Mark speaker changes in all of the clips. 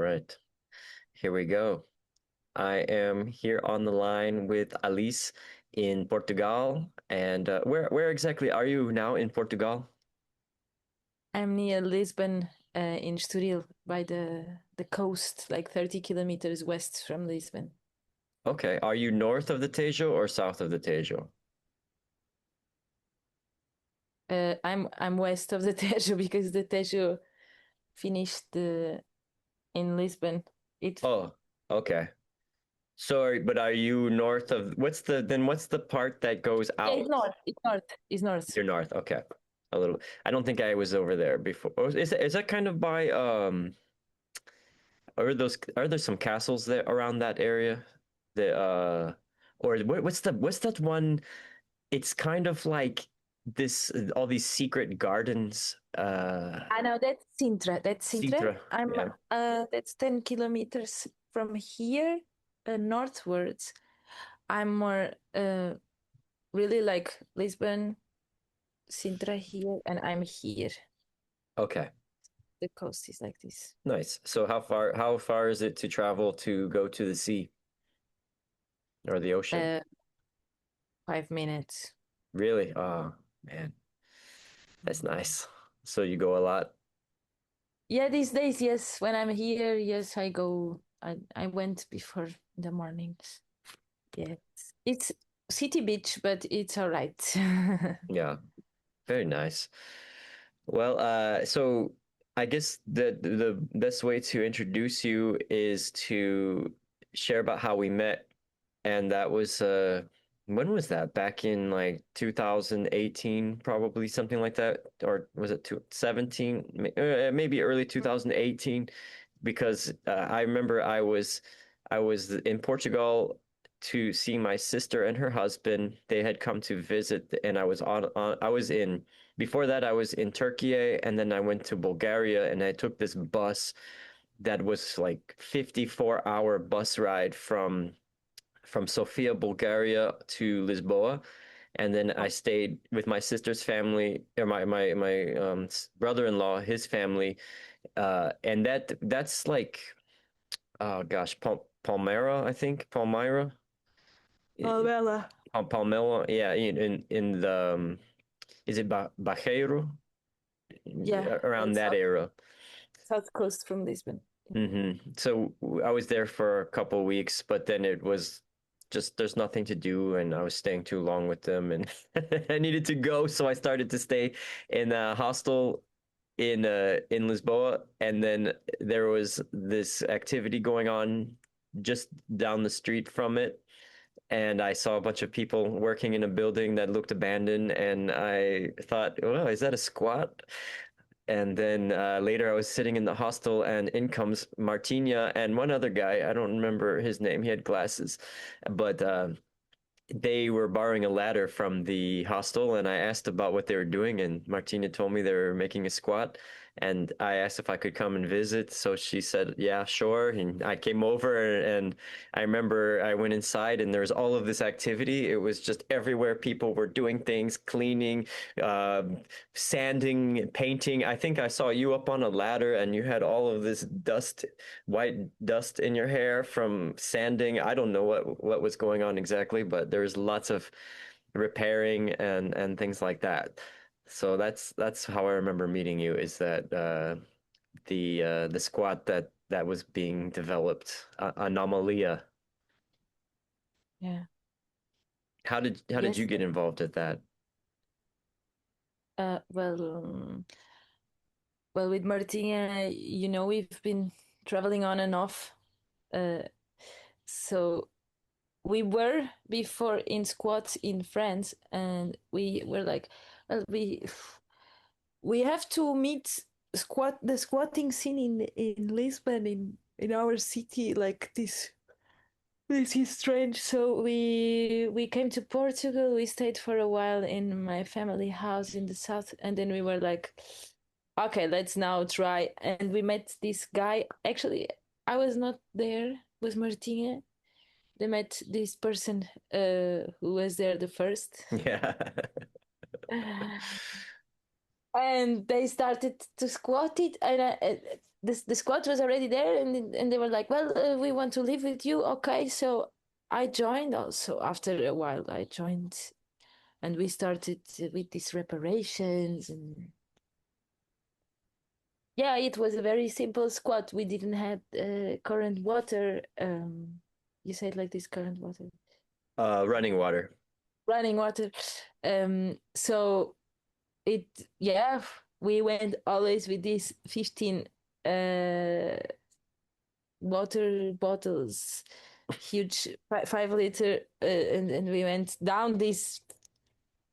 Speaker 1: right. Here we go. I am here on the line with Alice in Portugal. And where exactly are you now in Portugal?
Speaker 2: I'm near Lisbon, in Estoril, by the coast, like 30 kilometers west from Lisbon.
Speaker 1: Okay. Are you north of the Tejo or south of the Tejo?
Speaker 2: I'm west of the Tejo because the Tejo finished in Lisbon. It
Speaker 1: Oh, okay. So, but are you north of what's the part that goes
Speaker 2: Yeah, it's
Speaker 1: out?
Speaker 2: north. It's north. It's north.
Speaker 1: You're north. Okay. A little. I don't think I was over there before. Oh, is that kind of by are there some castles there around that area? The or what's that one? It's kind of like this all these secret gardens.
Speaker 2: I know that's Sintra. That's Sintra.
Speaker 1: Sintra.
Speaker 2: I'm
Speaker 1: Yeah.
Speaker 2: That's 10 kilometers from here, northwards. I'm more really like Lisbon, Sintra here, and I'm here.
Speaker 1: Okay.
Speaker 2: The coast is like this.
Speaker 1: Nice. So how far is it to travel to go to the sea or the ocean?
Speaker 2: Uh, 5 minutes.
Speaker 1: Really? Oh, man. That's nice. So you go a lot?
Speaker 2: Yeah, these days, yes. When I'm here, yes, I go. I went before in the mornings. Yeah, it's city beach, but it's all right.
Speaker 1: Yeah. Very nice. Well, so I guess the best way to introduce you is to share about how we met, and that was when was that? Back in like 2018, probably something like that, or was it 17? Maybe early 2018, because I remember I was in Portugal to see my sister and her husband. They had come to visit, and I was in before that, I was in Turkey, and then I went to Bulgaria, and I took this bus that was like 54-hour bus ride from Sofia, Bulgaria to Lisboa, and then I stayed with my sister's family, or my brother-in-law, his family, and that's like, oh gosh, Palmyra, I think, Palmyra,
Speaker 2: Novella.
Speaker 1: Palmela, yeah, in the is it Bajeiro?
Speaker 2: Yeah,
Speaker 1: Around that
Speaker 2: south
Speaker 1: era.
Speaker 2: south coast from Lisbon.
Speaker 1: So I was there for a couple of weeks, but then it was just there's nothing to do, and I was staying too long with them, and I needed to go, so I started to stay in a hostel in Lisboa, and then there was this activity going on just down the street from it. And I saw a bunch of people working in a building that looked abandoned, and I thought, well, is that a squat? And then later I was sitting in the hostel and in comes Martina and one other guy. I don't remember his name. He had glasses, but they were borrowing a ladder from the hostel, and I asked about what they were doing, and Martina told me they were making a squat. And I asked if I could come and visit, so she said, "Yeah, sure." And I came over, and I remember I went inside, and there was all of this activity. It was just everywhere. People were doing things, cleaning, uh, sanding, painting. I think I saw you up on a ladder, and you had all of this dust, white dust in your hair from sanding. I don't know what was going on exactly, but there's lots of repairing and things like that. So that's how I remember meeting you, is that the squat that was being developed, Anomalia.
Speaker 2: Yeah.
Speaker 1: How did you
Speaker 2: Yes.
Speaker 1: get involved at that?
Speaker 2: Well, well, with Martina, we've been traveling on and off. Uh, so we were before in squats in France, and we were like, well, we have to meet the squatting scene in Lisbon, in our city, like this is strange. So we came to Portugal. We stayed for a while in my family house in the south, and then we were like, okay, let's now try. And we met this guy. Actually, I was not there. It was Martina. They met this person who was there the first.
Speaker 1: Yeah.
Speaker 2: and they started to squat it, and the squat was already there, and they were like, well, we want to live with you, okay. So I joined also. After a while I joined, and we started with these reparations. And yeah, it was a very simple squat. We didn't have current water. You said like this, current water,
Speaker 1: Running water.
Speaker 2: running water. So it, yeah, we went always with these 15 uh water bottles, huge 5 liter, and we went down these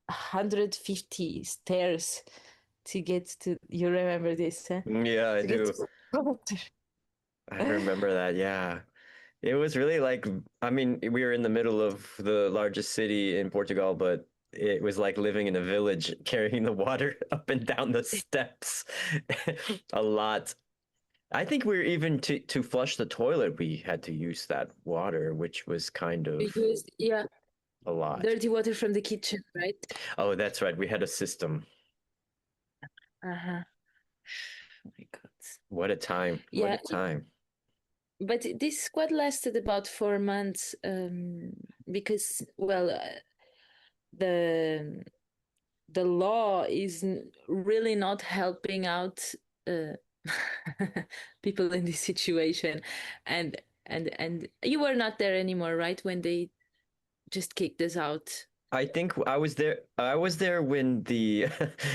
Speaker 2: 150 stairs to get to, you remember this, huh?
Speaker 1: Yeah, I
Speaker 2: To get
Speaker 1: do.
Speaker 2: to water.
Speaker 1: I remember that. Yeah. It was really like, I mean, we were in the middle of the largest city in Portugal, but it was like living in a village, carrying the water up and down the steps a lot. I think we were even to flush the toilet, we had to use that water, which was kind of
Speaker 2: We used, yeah,
Speaker 1: a lot.
Speaker 2: dirty water from the kitchen, right?
Speaker 1: Oh, that's right. We had a system.
Speaker 2: Uh-huh. Oh my God.
Speaker 1: What a time. What a
Speaker 2: Yeah,
Speaker 1: time.
Speaker 2: but this squad lasted about 4 months, because, well, the the law is really not helping out uh, people in this situation, and and you were not there anymore, right, when they just kicked us out.
Speaker 1: I think I was there. I was there when the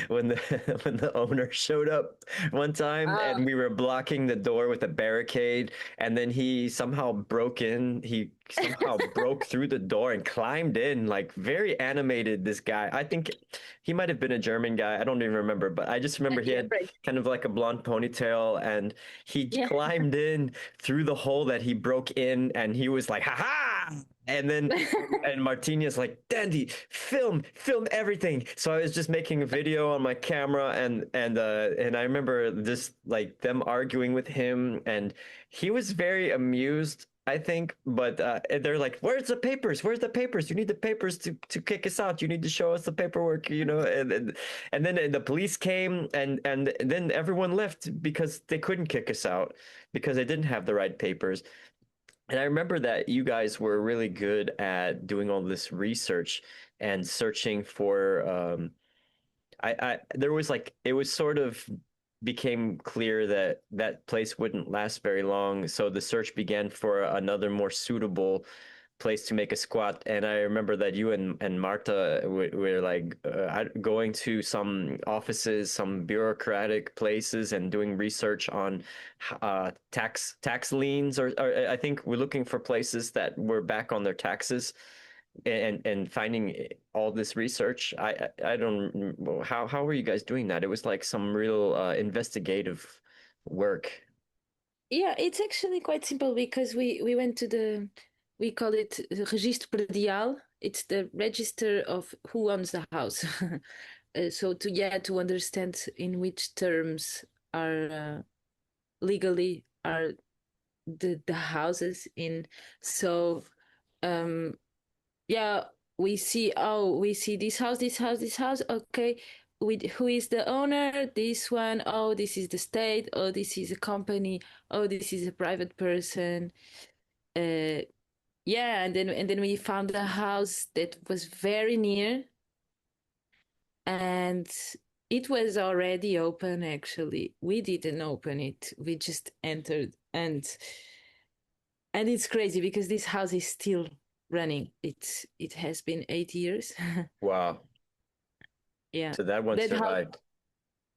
Speaker 1: when the when the owner showed up one time,
Speaker 2: Ah,
Speaker 1: and we were blocking the door with a barricade, and then he somehow broke in. He somehow broke through the door and climbed in, like very animated. This guy, I think he might have been a German guy. I don't even remember, but I just remember he
Speaker 2: yeah,
Speaker 1: had
Speaker 2: right.
Speaker 1: kind of like a blonde ponytail, and he
Speaker 2: Yeah.
Speaker 1: climbed in through the hole that he broke in, and he was like, "Ha ha!" And then and Martinez like, Dandy, film everything. So I was just making a video on my camera, and I remember just like them arguing with him, and he was very amused, I think. But they're like, "Where's the papers? Where's the papers? You need the papers to kick us out. You need to show us the paperwork, you know." And then the police came, and then everyone left because they couldn't kick us out because they didn't have the right papers. And I remember that you guys were really good at doing all this research and searching for I there was like it was sort of became clear that that place wouldn't last very long, so the search began for another more suitable place to make a squat. And I remember that you and Marta were like going to some offices, some bureaucratic places, and doing research on tax liens, or I think we're looking for places that were back on their taxes, and finding all this research. I don't how were you guys doing that? It was like some real investigative work.
Speaker 2: Yeah, it's actually quite simple because we went to the, we call it registro predial. It's the register of who owns the house. So to, yeah, to understand in which terms are legally are the houses in. So um yeah, we see, oh, we see this house, this house, this house, okay, with who is the owner, this one, oh, this is the state, oh, this is a company, oh, this is a private person. uh yeah, and then we found a house that was very near, and it was already open. Actually, we didn't open it, we just entered, and it's crazy because this house is still running. It has been 8 years.
Speaker 1: Wow.
Speaker 2: Yeah,
Speaker 1: So that one
Speaker 2: that house.
Speaker 1: survived.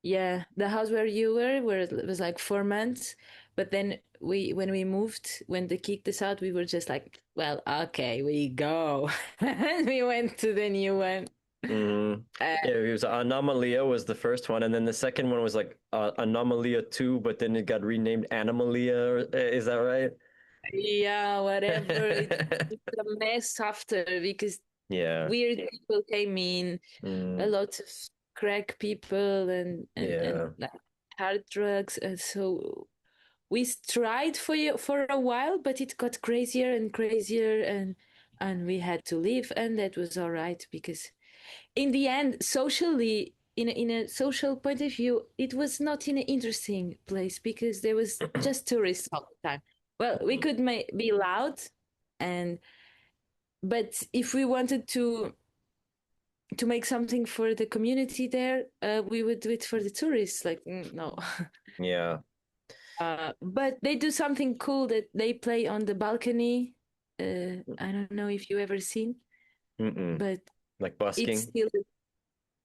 Speaker 2: Yeah, the house where you were, where it was like 4 months, but then when we moved, when they kicked us out, we were just like, well, okay, we go. And we went to the new one.
Speaker 1: Mm-hmm.
Speaker 2: uh,
Speaker 1: Yeah, it was Anomalia was the first one, and then the second one was like Anomalia 2, but then it got renamed Animalia. Is that right?
Speaker 2: yeah, whatever. It's a mess after because
Speaker 1: Yeah.
Speaker 2: weird people came in, a
Speaker 1: Mm,
Speaker 2: lot of crack people, and
Speaker 1: yeah.
Speaker 2: like hard drugs, and so we tried for for a while, but it got crazier and crazier, and we had to leave, and that was all right because in the end, socially, in a social point of view, it was not in an interesting place because there was just tourists all the time. Well, we could be loud, and but if we wanted to make something for the community there, we would do it for the tourists. Like, no.
Speaker 1: Yeah.
Speaker 2: But they do something cool that they play on the balcony. I don't know if you ever seen,
Speaker 1: Mm-mm.
Speaker 2: but
Speaker 1: Like
Speaker 2: it's
Speaker 1: busking.
Speaker 2: still,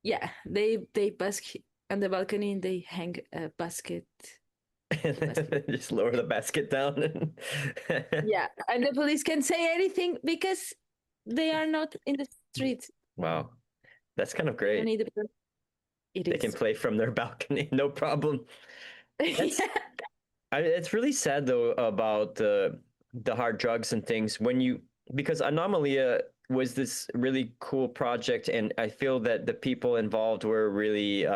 Speaker 2: yeah. They busk on the balcony and they hang a basket.
Speaker 1: And
Speaker 2: A basket.
Speaker 1: then just lower the basket down.
Speaker 2: Yeah, and the police can say anything because they are not in the street.
Speaker 1: Wow, that's kind of
Speaker 2: They don't
Speaker 1: great.
Speaker 2: need a. It
Speaker 1: They can
Speaker 2: is.
Speaker 1: play from their balcony, no problem. That's
Speaker 2: Yeah.
Speaker 1: it's really sad though about the hard drugs and things when you because Anomalia was this really cool project, and I feel that the people involved were really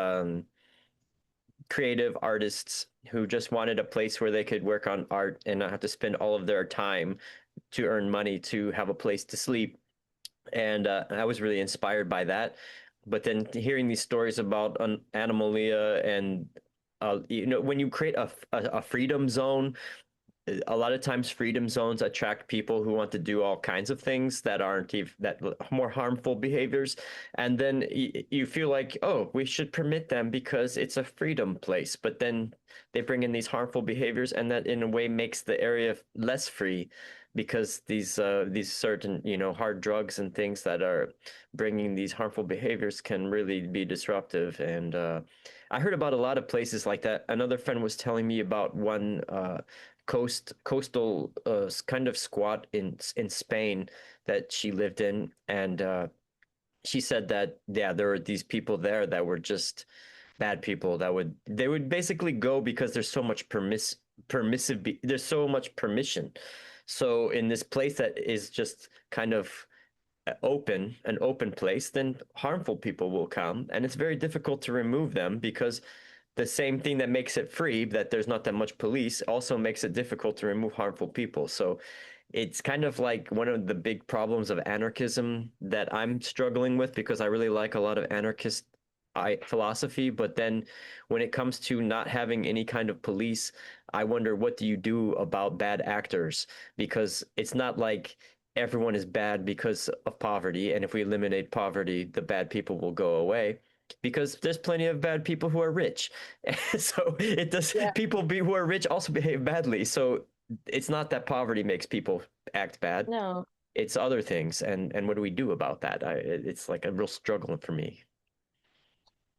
Speaker 1: creative artists who just wanted a place where they could work on art and not have to spend all of their time to earn money to have a place to sleep. And I was really inspired by that. But then hearing these stories about Animalia and when you create a freedom zone, a lot of times freedom zones attract people who want to do all kinds of things that aren't even that more harmful behaviors, and then you feel like, oh, we should permit them because it's a freedom place, but then they bring in these harmful behaviors, and that in a way makes the area less free because these certain hard drugs and things that are bringing these harmful behaviors can really be disruptive. And I heard about a lot of places like that. Another friend was telling me about one coastal kind of squat in Spain that she lived in, and she said that yeah, there were these people there that were just bad people that they would basically go because there's so much permissive there's so much permission. So in this place that is just kind of an open place, then harmful people will come, and it's very difficult to remove them because the same thing that makes it free, that there's not that much police, also makes it difficult to remove harmful people. So it's kind of like one of the big problems of anarchism that I'm struggling with because I really like a lot of anarchist philosophy, but then when it comes to not having any kind of police, I wonder what do you do about bad actors? Because it's not like everyone is bad because of poverty, and if we eliminate poverty, the bad people will go away because there's plenty of bad people who are rich. So it does
Speaker 2: Yeah.
Speaker 1: people who are rich also behave badly. So it's not that poverty makes people act bad.
Speaker 2: No.
Speaker 1: It's other things. And what do we do about that? It's like a real struggle for me.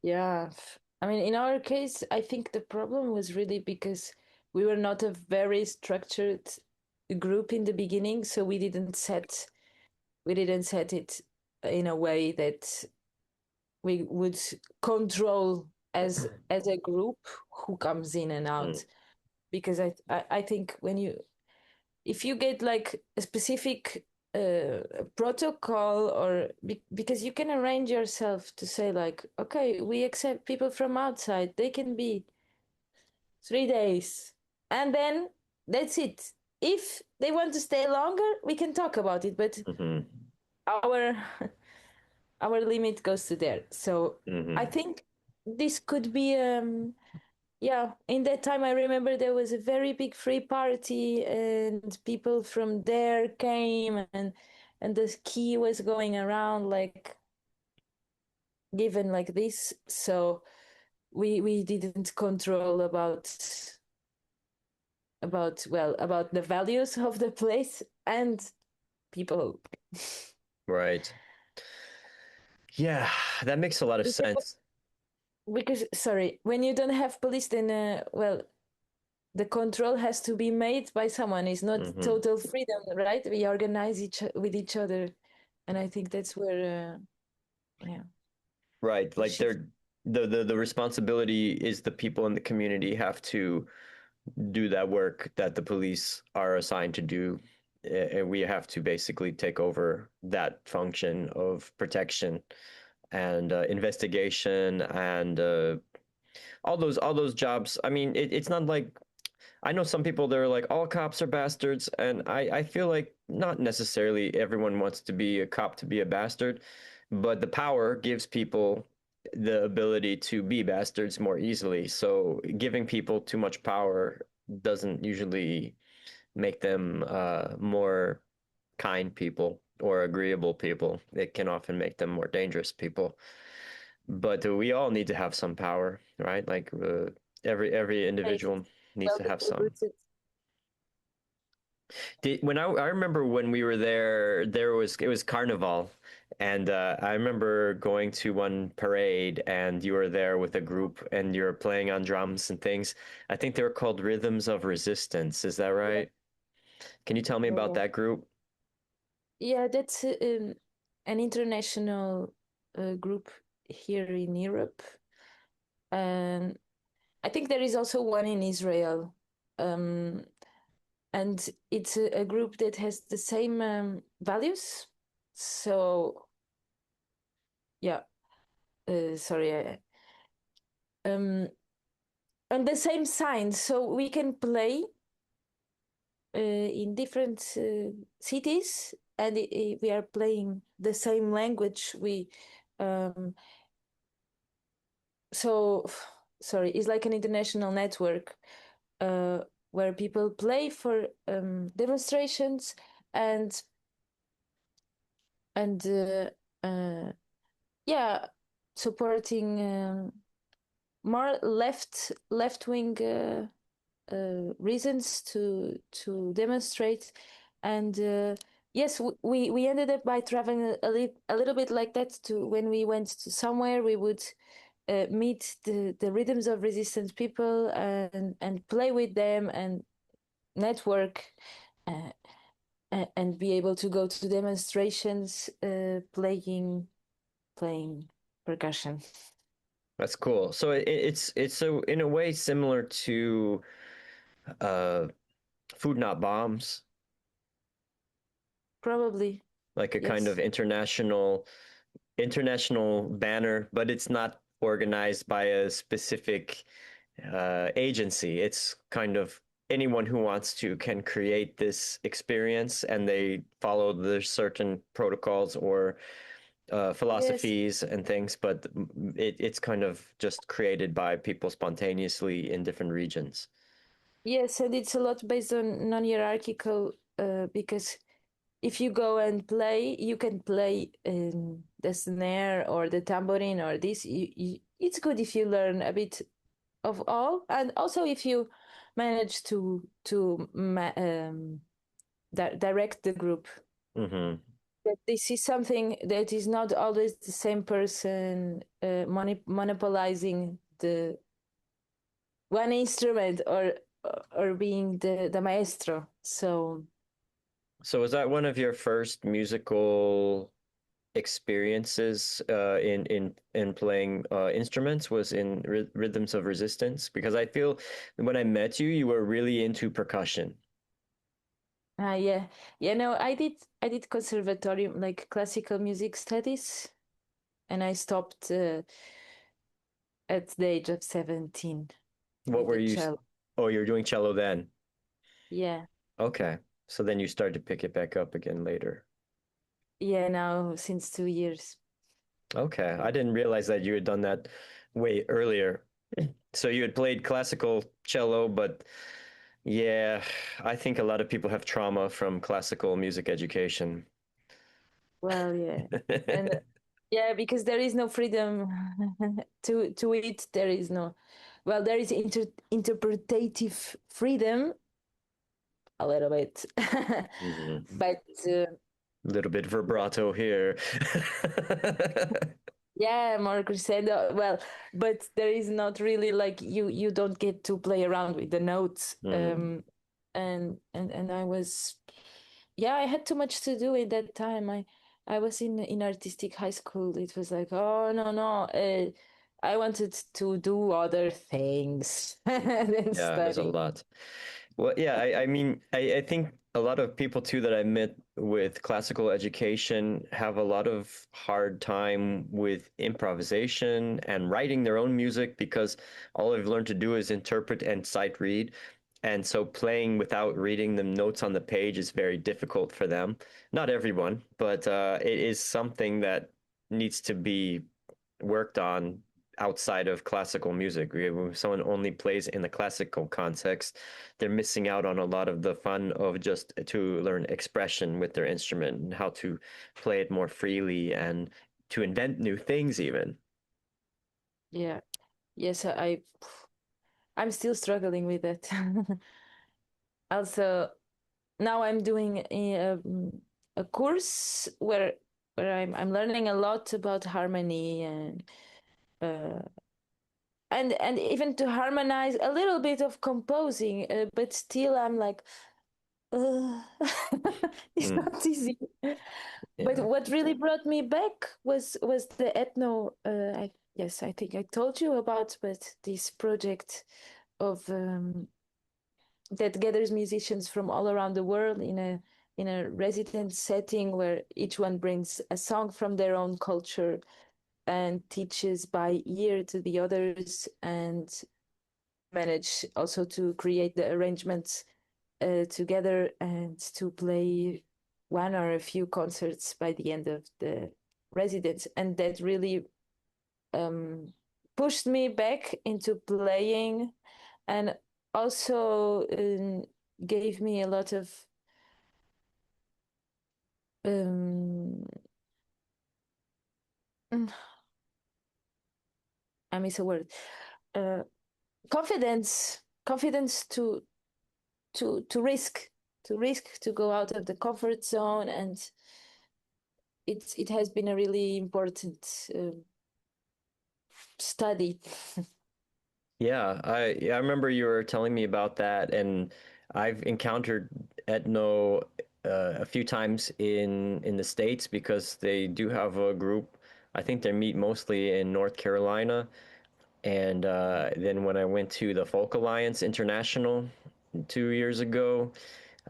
Speaker 2: Yeah. I mean, in our case, I think the problem was really because we were not a very structured group in the beginning, so we didn't set it in a way that we would control as a group who comes in and
Speaker 1: Mm.
Speaker 2: out. Because I think when you if you get like a specific protocol or because you can arrange yourself to say like, okay, we accept people from outside, they can be 3 days, and then that's it. If they want to stay longer, we can talk about it, but
Speaker 1: Hmm.
Speaker 2: our our limit goes to there. So I
Speaker 1: Hmm.
Speaker 2: think this could be yeah, in that time I remember there was a very big free party and people from there came, and the key was going around like given like this. So we didn't control about the values of the place and people.
Speaker 1: Right. Yeah, that makes a lot of
Speaker 2: because,
Speaker 1: sense.
Speaker 2: because sorry, when you don't have police, then the control has to be made by someone. It's not
Speaker 1: Hmm.
Speaker 2: total freedom, right? We organize with each other, and I think that's where yeah,
Speaker 1: Right.
Speaker 2: the
Speaker 1: Like
Speaker 2: shift.
Speaker 1: the responsibility is the people in the community have to do that work that the police are assigned to do. And we have to basically take over that function of protection and investigation and all those jobs. I mean, it's not like I know some people that are like all cops are bastards, and I feel like not necessarily everyone wants to be a cop to be a bastard, but the power gives people the ability to be bastards more easily. So giving people too much power doesn't usually make them more kind people or agreeable people. It can often make them more dangerous people. But we all need to have some power, right? Like every
Speaker 2: If
Speaker 1: individual
Speaker 2: it's
Speaker 1: needs
Speaker 2: well
Speaker 1: to have some.
Speaker 2: distributed.
Speaker 1: When I remember when we were there, it was Carnival, and I remember going to one parade, and you were there with a group, and you were playing on drums and things. I think they were called Rhythms of Resistance. Is that
Speaker 2: Yeah,
Speaker 1: right? Can you tell me
Speaker 2: yeah,
Speaker 1: about
Speaker 2: yeah.
Speaker 1: that group?
Speaker 2: Yeah, that's an international group here in Europe. And I think there is also one in Israel. Um, and it's a group that has the same values. So, yeah, sorry. Um, and the same signs. So we can play in different cities, and we are playing the same language. Um, so sorry, it's like an international network uh, where people play for demonstrations and and uh, yeah, supporting more left wing reasons to demonstrate. And yes, we ended up by traveling a little bit like that. To when we went to somewhere, we would meet the rhythms of resistance people and play with them and network, uh, and be able to go to demonstrations playing percussion.
Speaker 1: That's cool. So it's so in a way similar to uh, Food Not Bombs,
Speaker 2: Probably.
Speaker 1: like a kind
Speaker 2: Yes.
Speaker 1: of international banner, but it's not organized by a specific agency. It's kind of anyone who wants to can create this experience, and they follow the certain protocols or
Speaker 2: Yes.
Speaker 1: philosophies and things, but it's kind of just created by people spontaneously in different regions.
Speaker 2: Yes, and it's a lot based on non-hierarchical, because if you go and play, you can play the snare or the tambourine or this. It's good if you learn a bit of all, and also if you manage to direct the group.
Speaker 1: Hmm.
Speaker 2: That this is something that is not always the same person monopolizing the one instrument or being the maestro. So
Speaker 1: So was that one of your first musical experiences in playing instruments was in Rhythms of Resistance? Because I feel when I met you, you were really into percussion.
Speaker 2: yeah, no, I did conservatorium, like classical music studies, and I stopped at the age of 17
Speaker 1: What
Speaker 2: with
Speaker 1: were
Speaker 2: the
Speaker 1: you?
Speaker 2: cello.
Speaker 1: Oh, you were doing cello then.
Speaker 2: Yeah,
Speaker 1: Okay. So then you started to pick it back up again later.
Speaker 2: yeah, now since 2 years.
Speaker 1: Okay. I didn't realize that you had done that way earlier. So you had played classical cello, but yeah, I think a lot of people have trauma from classical music education.
Speaker 2: Well, yeah, and yeah, because there is no freedom to it. There is no, well, there is interpretative freedom a little bit,
Speaker 1: Mhm.
Speaker 2: but
Speaker 1: A little bit vibrato here.
Speaker 2: yeah, more crescendo. Well, but there is not really like you don't get to play around with the notes.
Speaker 1: Mm,
Speaker 2: And I was, yeah, I had too much to do in that time. I was in artistic high school. It was like, oh no, no, I wanted to do other things than
Speaker 1: yeah, there's a
Speaker 2: study.
Speaker 1: lot. Well, yeah, I mean, I think a lot of people too that I met with classical education have a lot of hard time with improvisation and writing their own music because all they've learned to do is interpret and sight read. And so playing without reading the notes on the page is very difficult for them. Not everyone, but it is something that needs to be worked on outside of classical music. If someone only plays in the classical context, they're missing out on a lot of the fun of just to learn expression with their instrument and how to play it more freely and to invent new things even.
Speaker 2: Yeah. Yes, I'm still struggling with it. Also, now I'm doing a course where I'm learning a lot about harmony uh, and even to harmonize a little bit of composing, but still I'm like, uh, it's
Speaker 1: Mm,
Speaker 2: not easy. But
Speaker 1: yeah.
Speaker 2: what really brought me back was the ethno. Yes, I think I told you about, but this project of that gathers musicians from all around the world in a resident setting where each one brings a song from their own culture and teaches by ear to the others and manage also to create the arrangements together and to play one or a few concerts by the end of the residence. And that really um, pushed me back into playing and also gave me a lot of um, I miss a word, uh, confidence to risk to go out of the comfort zone, and it has been a really important study.
Speaker 1: Yeah, I remember you were telling me about that, and I've encountered ethno a few times in the States because they do have a group. I think they meet mostly in North Carolina, and then when I went to the Folk Alliance International 2 years ago,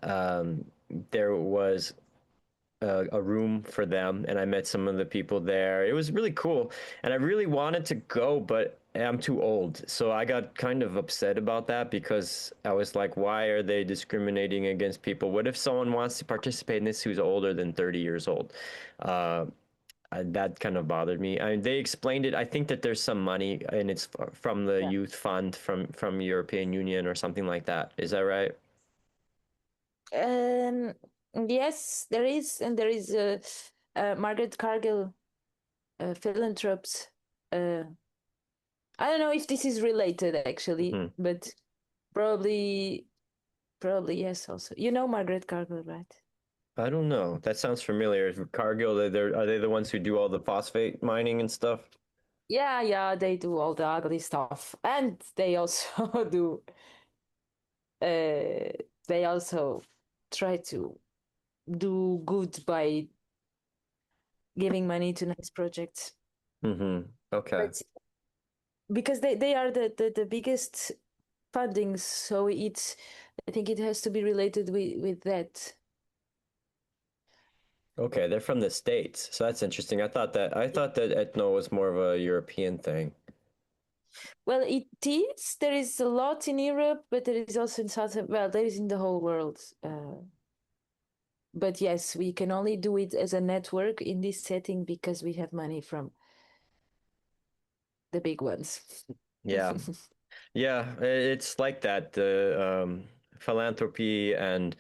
Speaker 1: um, there was a room for them, and I met some of the people there. It was really cool, and I really wanted to go, but I'm too old. So I got kind of upset about that because I was like, why are they discriminating against people? What if someone wants to participate in this who's older than 30 years old? Uh, that kind of bothered me. I mean, they explained it. I think that there's some money, and it's from the
Speaker 2: Yeah.
Speaker 1: youth fund from European Union or something like that. Is that right?
Speaker 2: Um, yes, there is, and there is Margaret Cargill, philanthropes. Uh, I don't know if this is related actually,
Speaker 1: Hmm.
Speaker 2: but probably, probably yes. Also, you know Margaret Cargill, right?
Speaker 1: I don't know. That sounds familiar. Cargill, are they the ones who do all the phosphate mining and stuff?
Speaker 2: Yeah, yeah, they do all the ugly stuff, and they also do. They also try to do good by giving money to nice projects.
Speaker 1: Mm-hmm. Okay.
Speaker 2: But because they are the biggest funding, so it's I think it has to be related with that.
Speaker 1: Okay, they're from the States, so that's interesting. I thought that ethno was more of a European thing.
Speaker 2: Well, it is. There is a lot in Europe, but there is also in South. Well, there is in the whole world. But yes, we can only do it as a network in this setting because we have money from the big ones.
Speaker 1: Yeah. Yeah, it's like that. The philanthropy and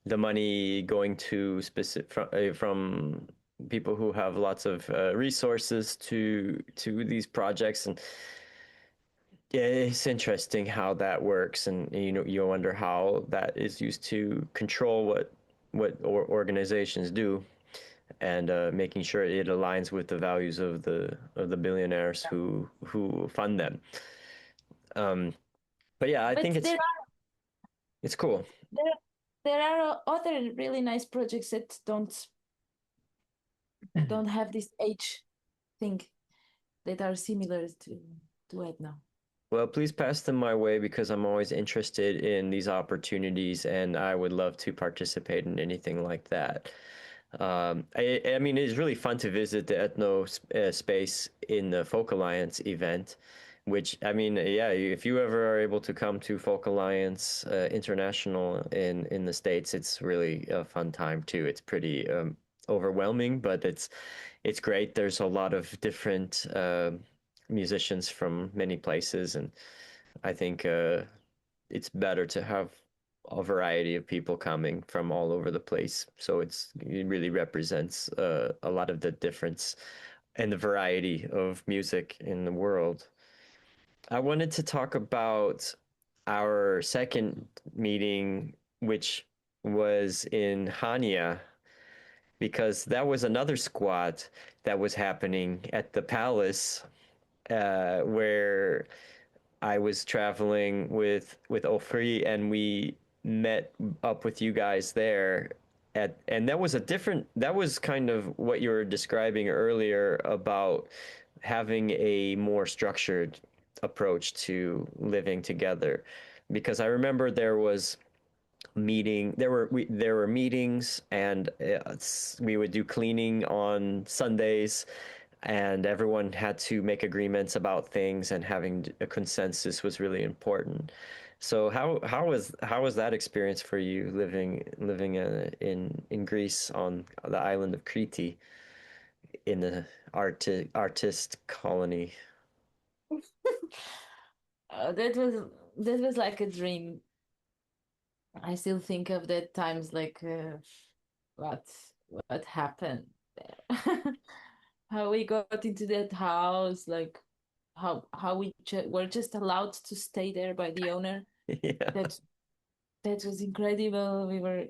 Speaker 1: the money going to specific from people who have lots of resources to these projects, and yeah, it's interesting how that works, and you wonder how that is used to control what organizations do, and making sure it aligns with the values of the billionaires who fund them. Um, but yeah, I think
Speaker 2: But
Speaker 1: it's cool.
Speaker 2: there there are other really nice projects that don't have this age thing that are similar to Edna.
Speaker 1: Well, please pass them my way because I'm always interested in these opportunities and I would love to participate in anything like that. I mean, it's really fun to visit the ethno space in the Folk Alliance event, which, I mean, yeah, if you ever are able to come to Folk Alliance International in the States, it's really a fun time too. It's pretty overwhelming, but it's great. There's a lot of different musicians from many places, and I think it's better to have a variety of people coming from all over the place. So it really represents a lot of the difference and the variety of music in the world. I wanted to talk about our second meeting, which was in Chania, because that was another squat that was happening at the palace, where I was traveling with Ofri, and we met up with you guys there. And that was that was kind of what you were describing earlier about having a more structured approach to living together. Because I remember there were meetings, and we would do cleaning on Sundays, and everyone had to make agreements about things, and having a consensus was really important. So how was that experience for you, living in Greece on the island of Crete, in the artist colony?
Speaker 2: That was like a dream. I still think of that times like what what happened there. How we got into that house, like how we were just allowed to stay there by the owner.
Speaker 1: Yeah.
Speaker 2: That that was incredible. We were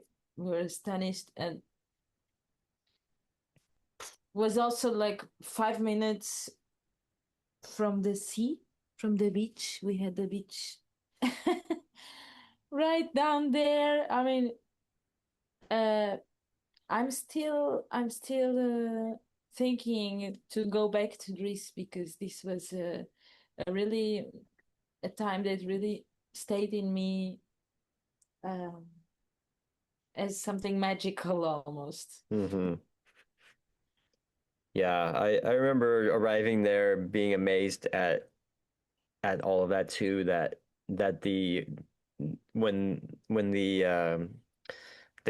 Speaker 2: astonished, and was also like 5 minutes from the sea, from the beach. We had the beach right down there. I mean, uh, I'm still thinking to go back to Greece because this was a really a time that really stayed in me um, as something magical almost.
Speaker 1: Hmm. Yeah, I remember arriving there, being amazed at all of that too. That the when the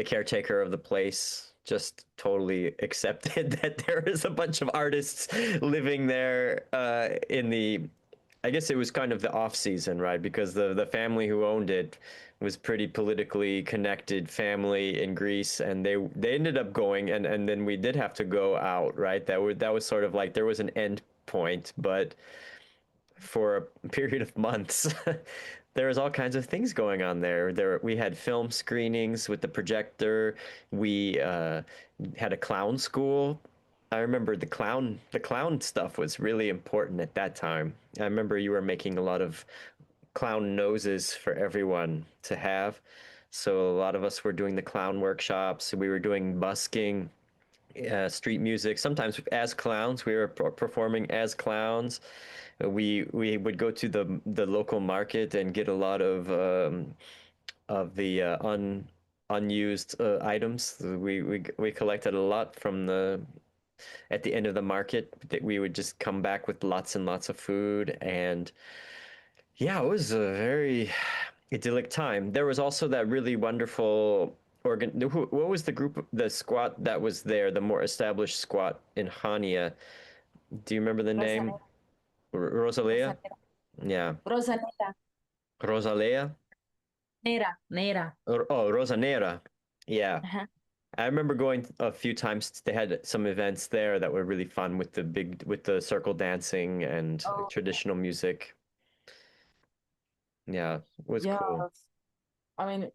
Speaker 1: caretaker of the place just totally accepted that there is a bunch of artists living there, in the, I guess it was kind of the off season, right? Because the family who owned it was pretty politically connected family in Greece, and they ended up going, and then we did have to go out, right? That was sort of like there was an end point, but for a period of months, there was all kinds of things going on there. We had film screenings with the projector. We had a clown school. I remember the clown stuff was really important at that time. I remember you were making a lot of clown noses for everyone to have. So a lot of us were doing the clown workshops. We were doing busking, street music. Sometimes as clowns, we were performing as clowns. We would go to the local market and get a lot of the unused items. We collected a lot from the at the end of the market. That we would just come back with lots and lots of food, and yeah, it was a very idyllic time. There was also that really wonderful what was the group, the squat that was there, the more established squat in Hania? Do you remember the name?
Speaker 2: Rosanera,
Speaker 1: Rosalia?
Speaker 2: Rosanera,
Speaker 1: Yeah.
Speaker 2: Rosanera,
Speaker 1: Rosalia?
Speaker 2: Nera, Nera.
Speaker 1: Oh, Rosanera. Yeah.
Speaker 2: Uh-huh.
Speaker 1: I remember going a few times. They had some events there that were really fun with the circle dancing and
Speaker 2: Oh,
Speaker 1: traditional music. Yeah, it was
Speaker 2: yeah.
Speaker 1: cool.
Speaker 2: I mean,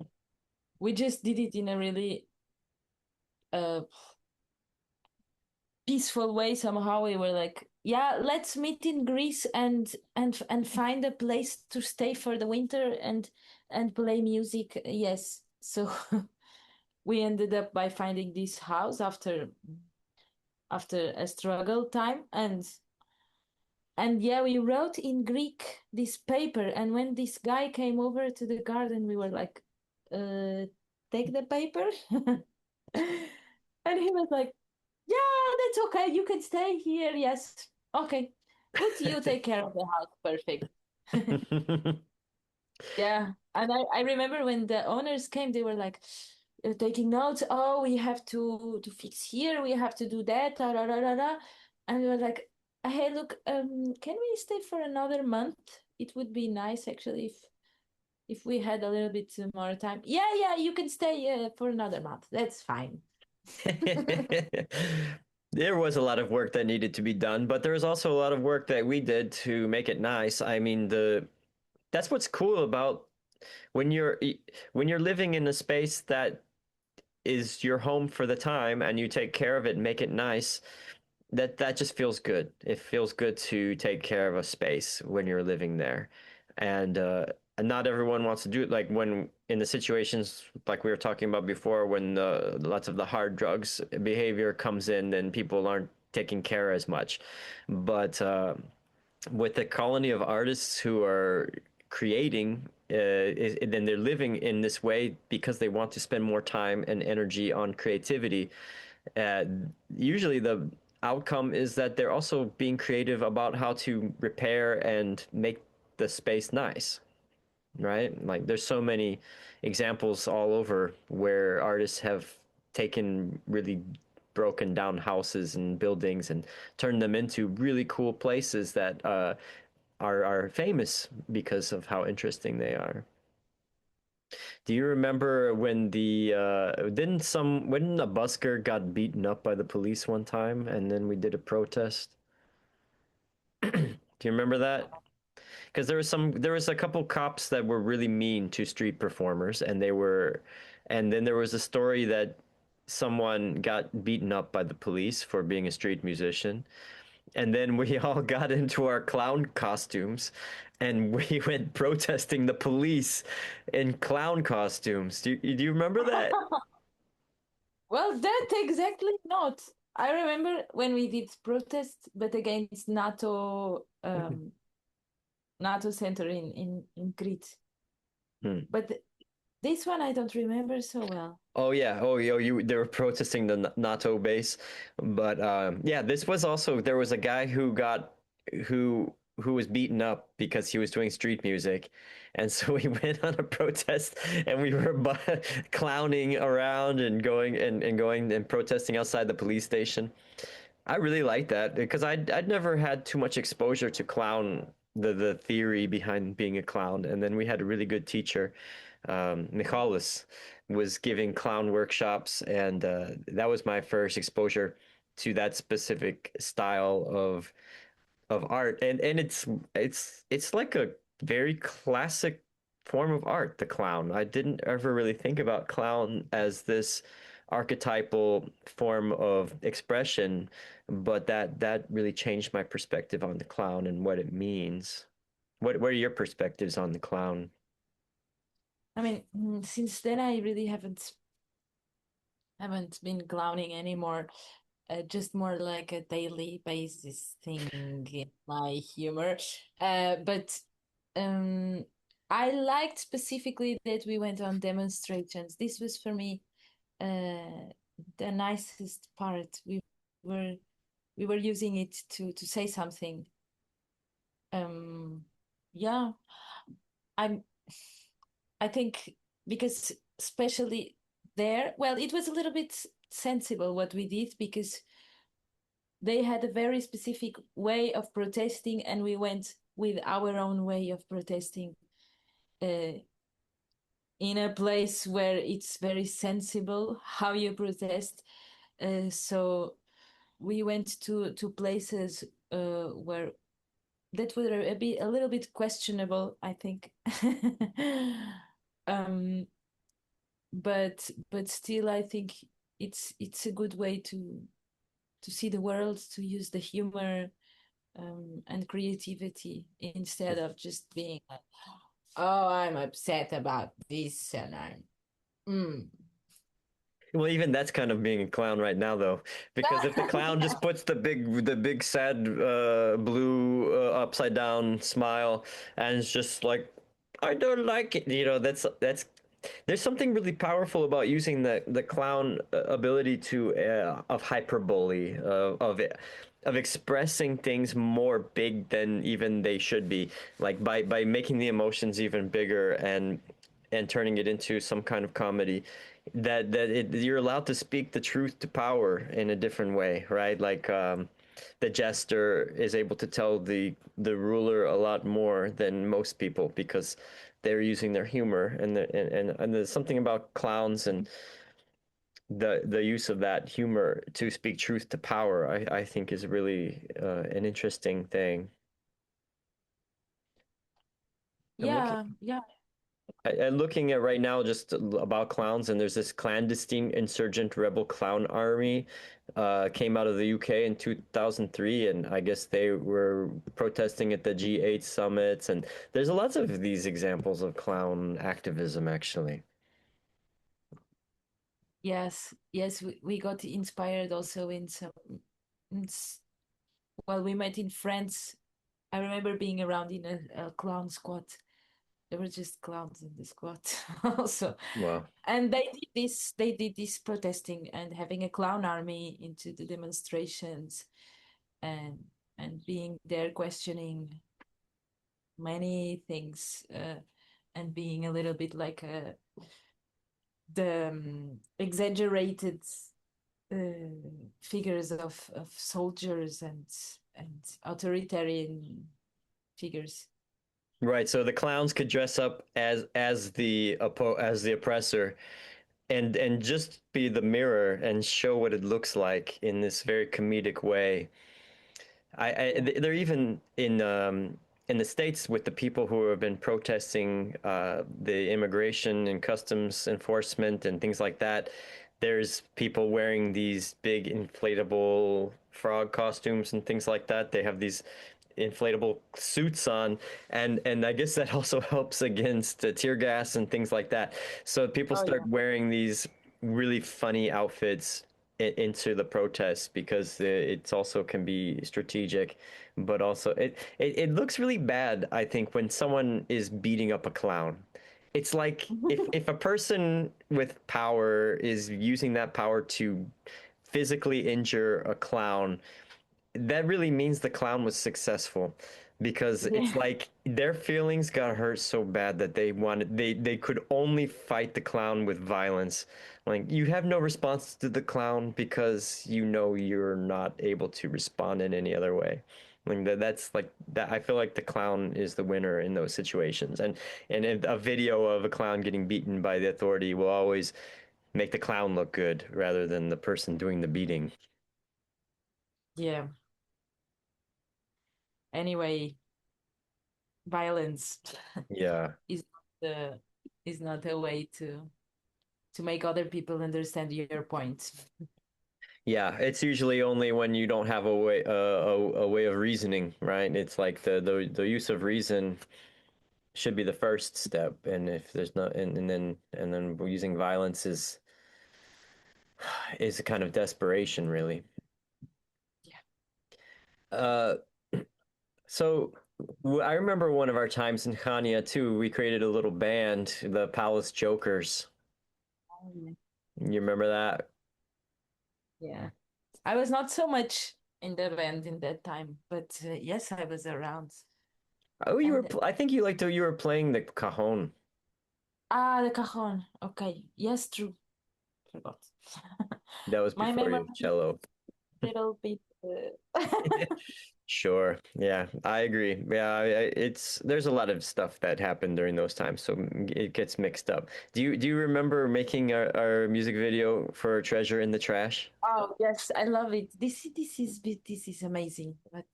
Speaker 2: we just did it in a really uh, peaceful way. Somehow we were like, yeah, let's meet in Greece and find a place to stay for the winter and play music. Yes. So we ended up by finding this house after a struggle time, and yeah, we wrote in Greek this paper, and when this guy came over to the garden, we were like, uh take the paper. And he was like, yeah, that's okay, you can stay here. Yes, okay, good, you take care of the house. Perfect. Yeah. And I remember when the owners came, they were like, taking notes. Oh, we have to fix here. We have to do that. Da, da, da, da, da. And we were like, hey, look, can we stay for another month? It would be nice actually if we had a little bit more time. Yeah, yeah, you can stay for another month. That's fine.
Speaker 1: There was a lot of work that needed to be done, but there was also a lot of work that we did to make it nice. I mean, that's what's cool about when you're when you're living in a space that is your home for the time and you take care of it and make it nice. That just feels good. It feels good to take care of a space when you're living there, and not everyone wants to do it. Like when in the situations like we were talking about before, when lots of the hard drugs behavior comes in, then people aren't taking care as much. But with the colony of artists who are creating, then they're living in this way because they want to spend more time and energy on creativity. uh, Usually the outcome is that they're also being creative about how to repair and make the space nice, right? Like there's so many examples all over where artists have taken really broken down houses and buildings and turned them into really cool places that are famous because of how interesting they are. Do you remember when the didn't some when a busker got beaten up by the police one time and then we did a protest? Do you remember that? Because there was a couple cops that were really mean to street performers and then there was a story that someone got beaten up by the police for being a street musician. And then we all got into our clown costumes and we went protesting the police in clown costumes. Do you remember that?
Speaker 2: Well, that exactly not. I remember when we did protest, but against NATO center in Crete.
Speaker 1: Hmm.
Speaker 2: But this one I don't remember so well.
Speaker 1: Oh yeah. Oh, you they were protesting the NATO base, but yeah, this was also there was a guy who got who was beaten up because he was doing street music, and so we went on a protest and we were clowning around and going and protesting outside the police station. I really like that because I'd never had too much exposure to clown the theory behind being a clown, and then we had a really good teacher, Michalis, was giving clown workshops, and that was my first exposure to that specific style of art, and it's like a very classic form of art, the clown. I didn't ever really think about clown as this archetypal form of expression, but that really changed my perspective on the clown and what it means. What are your perspectives on the clown?
Speaker 2: I mean, since then I really haven't been clowning anymore. Just more like a daily basis thing in my humor. But um, I liked specifically that we went on demonstrations. This was for me the nicest part. Were we were using it to say something. Um, yeah, I'm. I think because especially there, well, it was a little bit sensible what we did because they had a very specific way of protesting, and we went with our own way of protesting uh, in a place where it's very sensible how you protest. So we went to places where that were a little bit questionable, I think. um, but still, I think it's a good way to see the world, to use the humor and creativity instead of just being like, oh, I'm upset about this and I'm. Mm.
Speaker 1: Well, even that's kind of being a clown right now, though, because if the clown just puts the big sad blue upside down smile and it's just like, I don't like it, that's there's something really powerful about using the clown ability to of hyperbole of expressing things more big than even they should be, like by making the emotions even bigger and turning it into some kind of comedy, you're allowed to speak the truth to power in a different way, right? Like the jester is able to tell the ruler a lot more than most people because they're using their humor, and there's something about clowns and the use of that humor to speak truth to power. I think is really an interesting thing. I'm looking
Speaker 2: Yeah, yeah.
Speaker 1: I'm looking at right now just about clowns, and there's this clandestine insurgent rebel clown army came out of the UK in 2003, and I guess they were protesting at the G8 summits, and there's lots of these examples of clown activism actually.
Speaker 2: Yes, yes, we got inspired also in some, in s- well, we met in France. I remember being around in a clown squad. There were just clowns in the squad also.
Speaker 1: Wow.
Speaker 2: And they did this protesting and having a clown army into the demonstrations and being there questioning many things and being a little bit like the exaggerated figures of soldiers and authoritarian figures.
Speaker 1: Right, so the clowns could dress up as the oppressor and just be the mirror and show what it looks like in this very comedic way.
Speaker 2: Yeah.
Speaker 1: They're even in the states with the people who have been protesting the immigration and customs enforcement and things like that. There's people wearing these big inflatable frog costumes and things like that. They have these inflatable suits on, and I guess that also helps against tear gas and things like that. So people
Speaker 2: Oh
Speaker 1: start
Speaker 2: yeah.
Speaker 1: wearing these really funny outfits into the protests because it's also can be strategic, but also it looks really bad, I think, when someone is beating up a clown. It's like if a person with power is using that power to physically injure a clown, that really means the clown was successful because it's
Speaker 2: Yeah.
Speaker 1: like their feelings got hurt so bad that they could only fight the clown with violence. Like you have no response to the clown because you know you're not able to respond in any other way. Like that's like that. I feel like the clown is the winner in those situations, and a video of a clown getting beaten by the authority will always make the clown look good rather than the person doing the beating.
Speaker 2: Yeah. Anyway, violence
Speaker 1: Yeah.
Speaker 2: is not the is not a way to make other people understand your point.
Speaker 1: Yeah, it's usually only when you don't have a way of reasoning, right? It's like the use of reason should be the first step, and if there's not, and then using violence is a kind of desperation, really.
Speaker 2: Yeah.
Speaker 1: Uh, so I remember one of our times in Chania too. We created a little band, the Palace Jokers.
Speaker 2: Um,
Speaker 1: You remember that?
Speaker 2: yeah. I was not so much in the band in that time, but yes, I was around.
Speaker 1: Oh,
Speaker 2: And
Speaker 1: I think you were playing the cajon.
Speaker 2: the cajon. Okay. Yes, true. Forgot.
Speaker 1: That was
Speaker 2: My
Speaker 1: before
Speaker 2: memory
Speaker 1: your
Speaker 2: is
Speaker 1: cello.
Speaker 2: a little bit.
Speaker 1: Sure. Yeah, I agree. Yeah, it's there's a lot of stuff that happened during those times, so it gets mixed up. Do you remember making our music video for Treasure in the Trash?
Speaker 2: Oh yes, I love it. This is amazing. But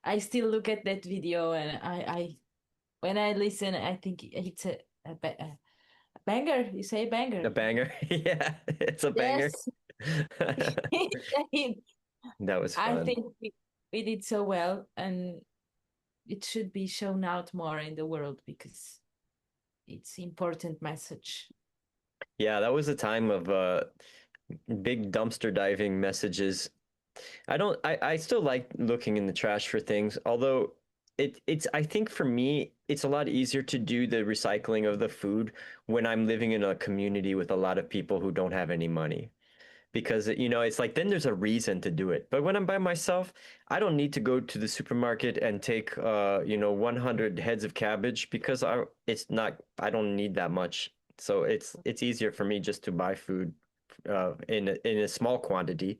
Speaker 2: I still look at that video and I when I listen, I think it's a banger. You say
Speaker 1: A
Speaker 2: banger.
Speaker 1: banger. Yeah, it's a banger.
Speaker 2: Yes. It's a hit.
Speaker 1: That was
Speaker 2: I
Speaker 1: fun.
Speaker 2: think we did so well, and it should be shown out more in the world because it's important message.
Speaker 1: Yeah, that was a time of big dumpster diving messages. I still like looking in the trash for things, although it's I think for me it's a lot easier to do the recycling of the food when I'm living in a community with a lot of people who don't have any money because it's like then there's a reason to do it. But when I'm by myself, I don't need to go to the supermarket and take 100 heads of cabbage because I don't need that much. So it's easier for me just to buy food in a small quantity.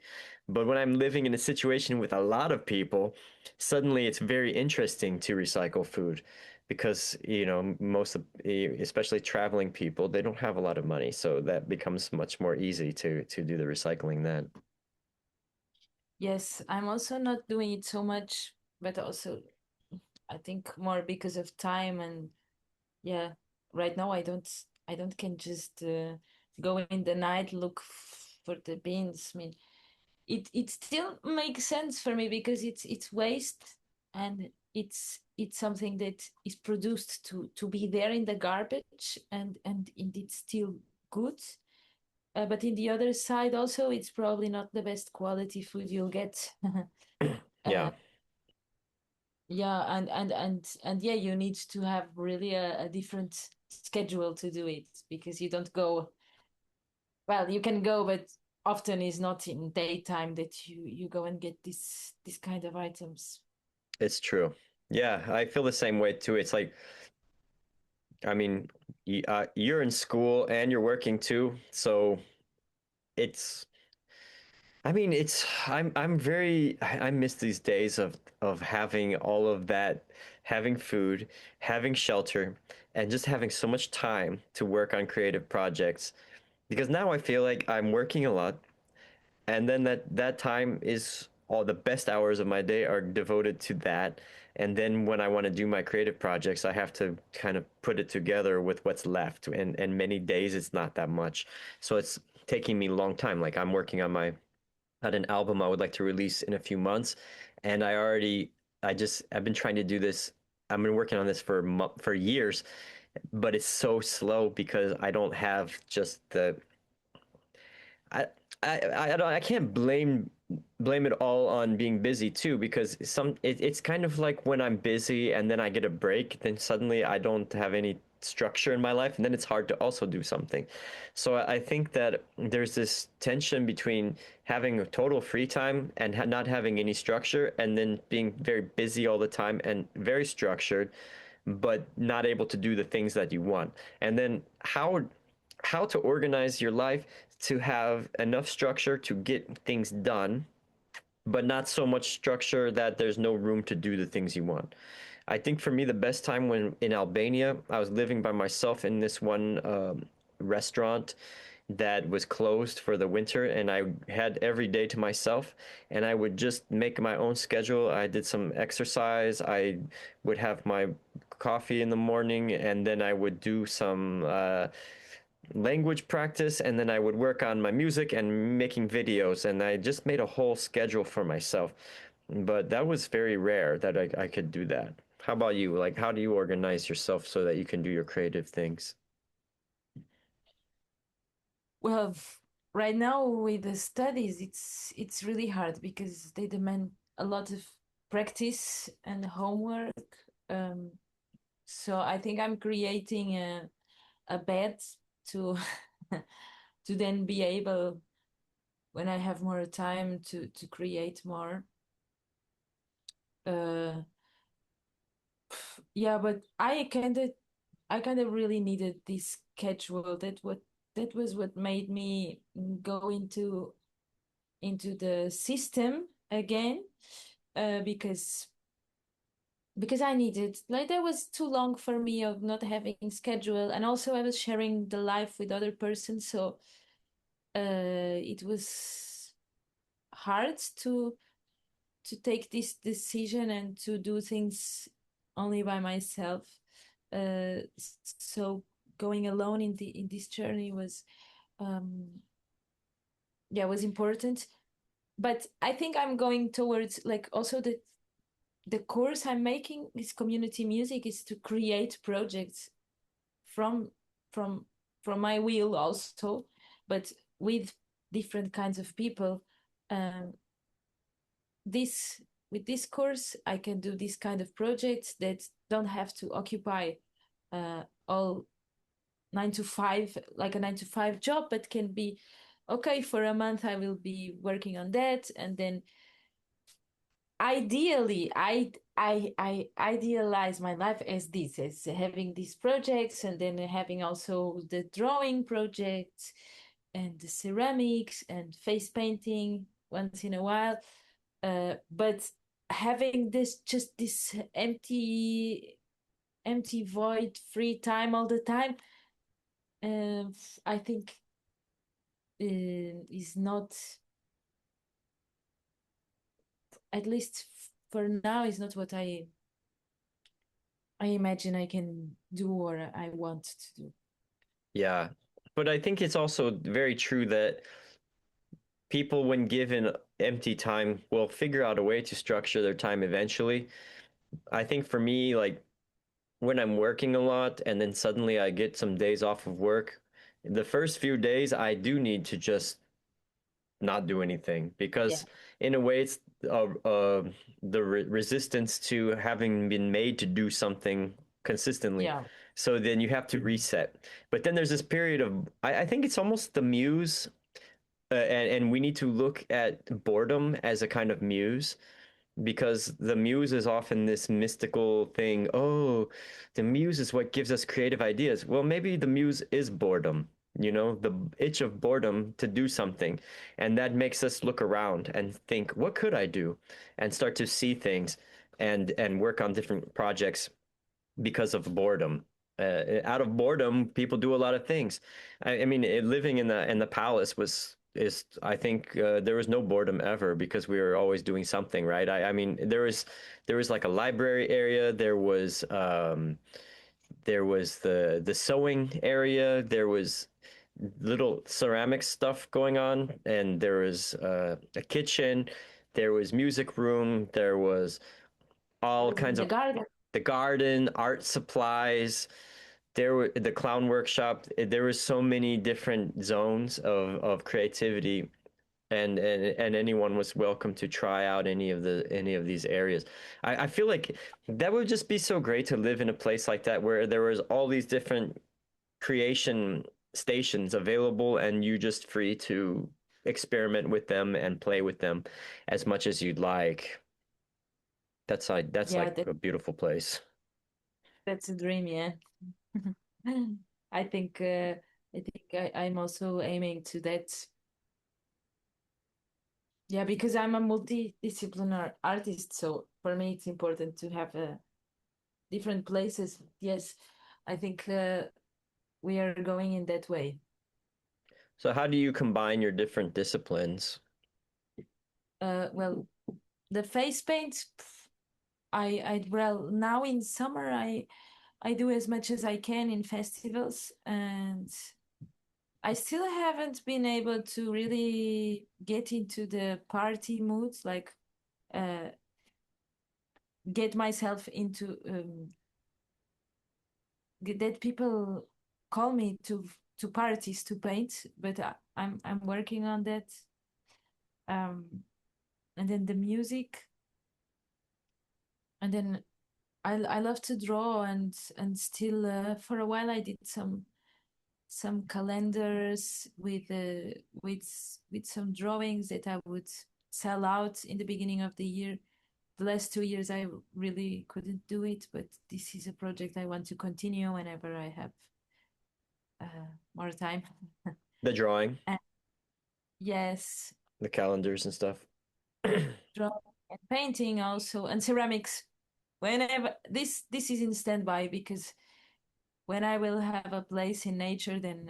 Speaker 1: But when I'm living in a situation with a lot of people, suddenly it's very interesting to recycle food because most of especially traveling people, they don't have a lot of money, so that becomes much more easy to do the recycling then.
Speaker 2: Yes, I'm also not doing it so much, but also I think more because of time. And yeah, right now I don't can just go in the night look for the beans. I mean, it still makes sense for me because it's waste, and it's something that is produced to be there in the garbage, and it's still good. But in the other side also, it's probably not the best quality food you'll get. uh,
Speaker 1: Yeah,
Speaker 2: yeah, and yeah, you need to have really a different schedule to do it, because you don't go, well, you can go, but often is not in daytime that you go and get this kind of items.
Speaker 1: it's true. Yeah, I feel the same way too. It's like, I mean, you're in school and you're working too, so it's I mean, I'm very I miss these days of having all of that, having food, having shelter, and just having so much time to work on creative projects. Because now I feel like I'm working a lot, and then that time is all the best hours of my day are devoted to that. And then when I want to do my creative projects, I have to kind of put it together with what's left. And many days it's not that much. So it's taking me a long time. Like I'm working on my had an album I would like to release in a few months, and I've been trying to do this. I've been working on this for years, but it's so slow because I don't have just the I I can't blame it all on being busy too, because it's kind of like when I'm busy and then I get a break, then suddenly I don't have any structure in my life, and then it's hard to also do something. So I think that there's this tension between having a total free time and not having any structure, and then being very busy all the time and very structured, but not able to do the things that you want. And then how to organize your life to have enough structure to get things done, but not so much structure that there's no room to do the things you want. I think for me, the best time when in Albania, I was living by myself in this one restaurant that was closed for the winter, and I had every day to myself, and I would just make my own schedule. I did some exercise. I would have my coffee in the morning, and then I would do some language practice, and then I would work on my music and making videos, and I just made a whole schedule for myself. But that was very rare that I could do that. How about you? Like, how do you organize yourself so that you can do your creative things?
Speaker 2: Well, right now with the studies, it's really hard because they demand a lot of practice and homework. Um, so I think I'm creating a bed to to then be able, when I have more time, to create more. Uh, yeah, but I kind of really needed this schedule. That was what made me go into the system again, because I needed, like, that was too long for me of not having schedule, and also I was sharing the life with other persons, so it was hard to take this decision and to do things only by myself. So going alone in this journey um was important. But I think I'm going towards, like, also the course I'm making, this community music, is to create projects from from from my wheel also, but with different kinds of people. Um, this with this course, I can do this kind of projects that don't have to occupy all 9 to 5, like a 9 to 5 job, but can be okay, for a month I will be working on that, and then ideally I idealize my life as this, as having these projects, and then having also the drawing projects and the ceramics and face painting once in a while, but having this just this empty void free time all the time, uh, I think is not, at least for now, is not what I imagine I can do or I want to do.
Speaker 1: Yeah. But I think it's also very true that people, when given empty time, will figure out a way to structure their time eventually. I think for me, like when I'm working a lot and then suddenly I get some days off of work, the first few days I do need to just not do anything
Speaker 2: Yeah.
Speaker 1: because in a way it's the resistance to having been made to do something consistently.
Speaker 2: Yeah.
Speaker 1: So then you have to reset. But then there's this period of I think it's almost the muse, and we need to look at boredom as a kind of muse because the muse is often this mystical thing. Oh, the muse is what gives us creative ideas. Well, maybe the muse is boredom, the itch of boredom to do something. And that makes us look around and think, what could I do? And start to see things and work on different projects because of boredom. Out of boredom, people do a lot of things. I mean, living in the palace was is I think there was no boredom ever because we were always doing something, right? I mean, there was like a library area. There was the sewing area. There was little ceramic stuff going on, and there was a kitchen. There was music room. There was all kinds
Speaker 2: The
Speaker 1: of
Speaker 2: garden.
Speaker 1: the garden, art supplies. There were the clown workshop. There were so many different zones of creativity, and anyone was welcome to try out any of these areas. I feel like that would just be so great to live in a place like that where there was all these different creation stations available, and you just free to experiment with them and play with them as much as you'd like. That's
Speaker 2: Yeah,
Speaker 1: like a beautiful place.
Speaker 2: that's a dream, yeah. I think I'm also aiming to that. Yeah, because I'm a multidisciplinary artist, so for me it's important to have different places. Yes, I think we are going in that way.
Speaker 1: So how do you combine your different disciplines?
Speaker 2: Well, the face paint, well, now in summer I do as much as I can in festivals, and I still haven't been able to really get into the party mood, like uh, get myself into that people call me to parties to paint, but I'm working on that. And then the music, and then I love to draw, and still for a while I did some calendars with some drawings that I would sell out in the beginning of the year. The last 2 years I really couldn't do it, but this is a project I want to continue whenever I have more time.
Speaker 1: The drawing,
Speaker 2: And yes,
Speaker 1: the calendars and stuff.
Speaker 2: drawing and painting also, and ceramics. Whenever this is in standby, because when I will have a place in nature, then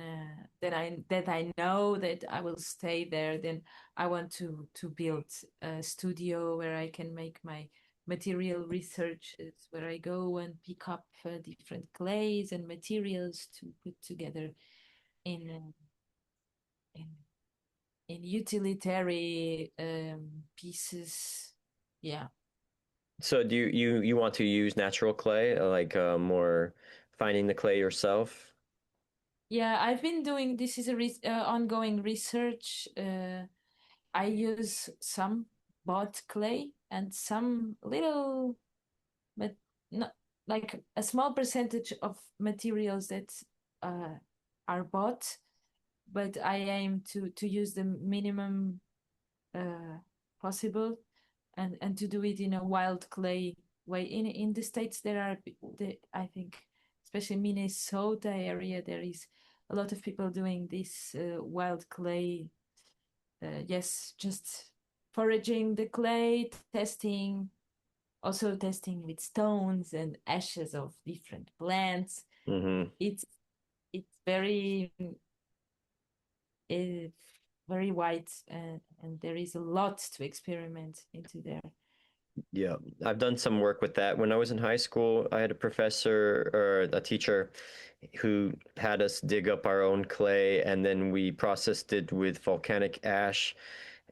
Speaker 2: that I know that I will stay there. Then I want to build a studio where I can make my material researches, where I go and pick up different clays and materials to put together in in in utilitarian pieces. Yeah.
Speaker 1: So do you want to use natural clay, like more finding the clay yourself?
Speaker 2: Yeah, I've been doing this is a ongoing research. I use some bought clay and some little, but not like a small percentage of materials that uh, are bought. but I aim to use the minimum possible, and to do it in a wild clay way. In the States, there are I think, especially Minnesota area, there is a lot of people doing this wild clay. Yes, just foraging the clay, testing, also testing with stones and ashes of different plants.
Speaker 1: Mm-hmm.
Speaker 2: It's very uh, very wide, and there is a lot to experiment into there.
Speaker 1: Yeah, I've done some work with that. When I was in high school, I had a professor or a teacher who had us dig up our own clay, and then we processed it with volcanic ash,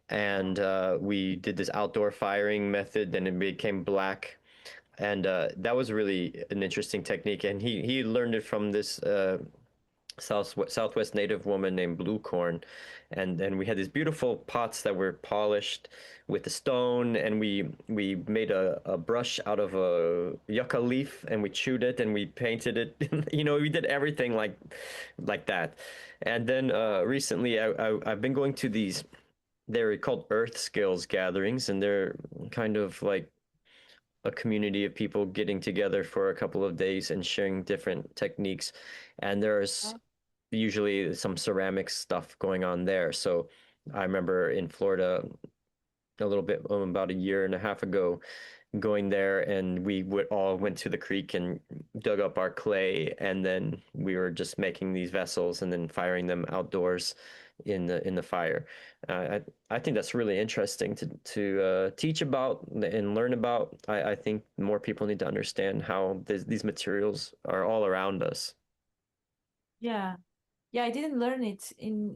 Speaker 1: and we did this outdoor firing method, and it became black. And that was really an interesting technique. And he learned it from this Southwest native woman named Bluecorn, and then we had these beautiful pots that were polished with the stone, and we made a brush out of a yucca leaf, and we chewed it and we painted it. We did everything like that. And then recently, I've been going to these. They're called Earth Skills gatherings, and they're kind of like a community of people getting together for a couple of days and sharing different techniques. And there's usually some ceramics stuff going on there. So I remember in Florida a little bit about a year and a half ago going there, and we would all went to the creek and dug up our clay, and then we were just making these vessels and then firing them outdoors in the fire. I think that's really interesting to teach about and learn about. I think more people need to understand how these materials are all around us.
Speaker 2: Yeah, yeah. I didn't learn it in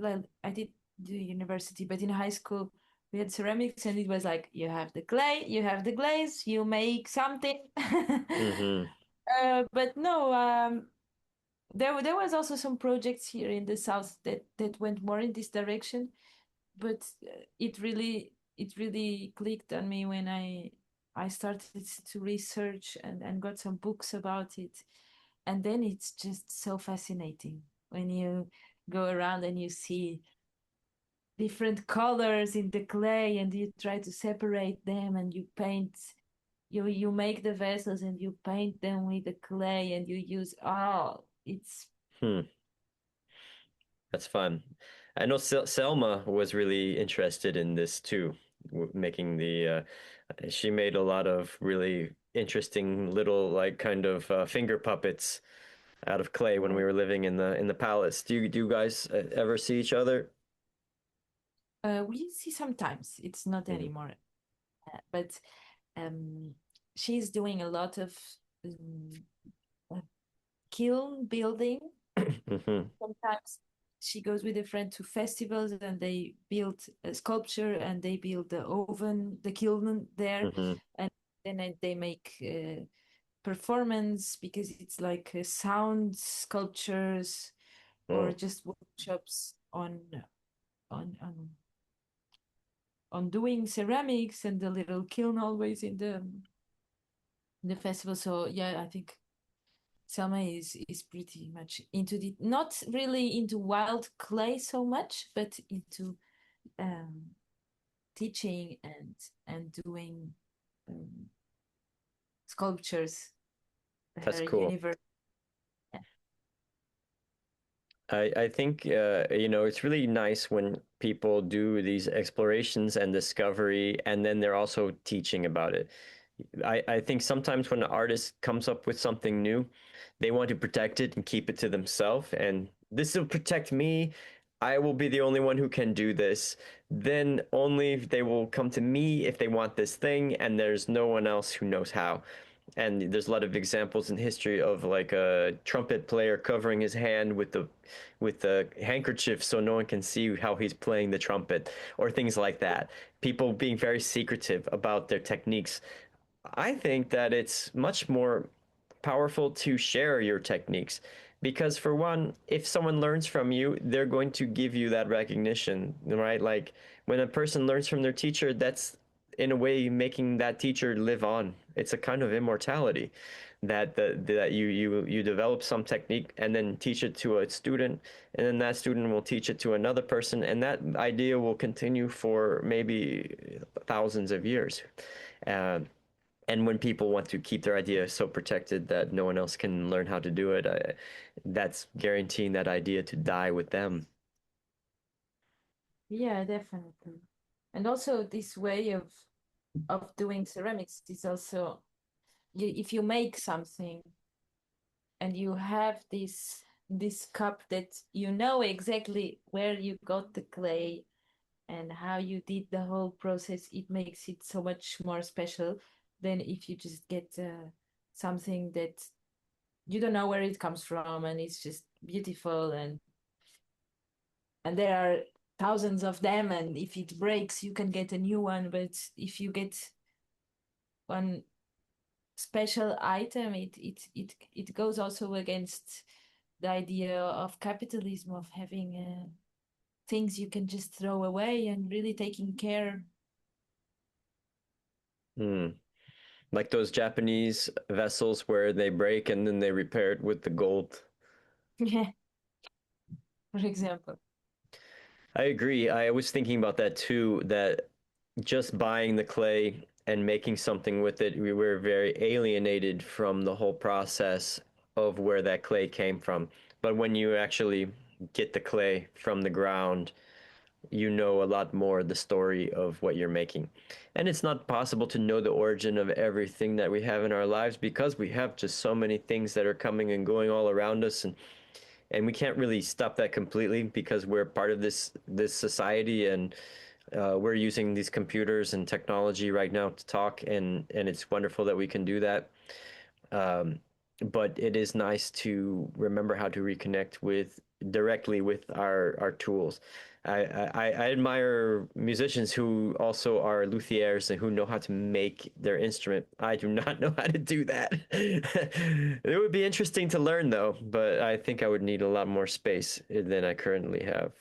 Speaker 2: like I did do university, but in high school we had ceramics, and it was like you have the clay, you have the glaze, you make something.
Speaker 1: Mm-hmm.
Speaker 2: But no, there was also some projects here in the south that went more in this direction, but it really clicked on me when I started to research and got some books about it, and then it's just so fascinating when you go around and you see different colors in the clay, and you try to separate them, and you paint, you make the vessels and you paint them with the clay, and you use, oh, it's
Speaker 1: Hmm. That's fun. I know Selma was really interested in this too, making she made a lot of really interesting little like kind of finger puppets out of clay when we were living in the palace. Do you guys ever see each other?
Speaker 2: we see sometimes, it's not
Speaker 1: Mm-hmm.
Speaker 2: anymore, but um, she's doing a lot of um, uh, kiln building.
Speaker 1: Mm-hmm.
Speaker 2: Sometimes she goes with a friend to festivals, and they build a sculpture, and they build the oven, the kiln there,
Speaker 1: Mm-hmm.
Speaker 2: and then they make performance, because it's like sound sculptures, or
Speaker 1: Oh,
Speaker 2: just workshops on on doing ceramics, and the little kiln always in the festival. So yeah, I think Selma is pretty much into the, not really into wild clay so much, but into um, teaching and doing um, sculptures.
Speaker 1: that's
Speaker 2: Her
Speaker 1: cool.
Speaker 2: universe.
Speaker 1: I think it's really nice when people do these explorations and discovery, and then they're also teaching about it. I think sometimes when an artist comes up with something new, they want to protect it and keep it to themselves, and this will protect me. I will be the only one who can do this. Then only if they will come to me if they want this thing, and there's no one else who knows how. And there's a lot of examples in history of like a trumpet player covering his hand with the handkerchief so no one can see how he's playing the trumpet, or things like that. People being very secretive about their techniques. I think that it's much more powerful to share your techniques, because for one, if someone learns from you, they're going to give you that recognition, right? Like when a person learns from their teacher, that's in a way making that teacher live on. It's a kind of immortality that that you develop some technique and then teach it to a student, and then that student will teach it to another person, and that idea will continue for maybe thousands of years. Um, and when people want to keep their idea so protected that no one else can learn how to do it, that's guaranteeing that idea to die with them.
Speaker 2: Yeah, definitely. And also this way of doing ceramics is also if you make something and you have this cup that you know exactly where you got the clay and how you did the whole process, it makes it so much more special than if you just get something that you don't know where it comes from and it's just beautiful and there are thousands of them, and if it breaks you can get a new one, but if you get one special item, it goes also against the idea of capitalism, of having things you can just throw away and really taking care.
Speaker 1: Hmm. Like those Japanese vessels where they break and then they repair it with the gold.
Speaker 2: Yeah, for example.
Speaker 1: I agree. I was thinking about that too, that just buying the clay and making something with it, we were very alienated from the whole process of where that clay came from. But when you actually get the clay from the ground, you know a lot more the story of what you're making. And it's not possible to know the origin of everything that we have in our lives because we have just so many things that are coming and going all around us, and we can't really stop that completely because we're part of this society, and we're using these computers and technology right now to talk, and it's wonderful that we can do that. Um, but it is nice to remember how to reconnect with directly with our tools. I admire musicians who also are luthiers and who know how to make their instrument. I do not know how to do that. It would be interesting to learn though, but I think I would need a lot more space than I currently have.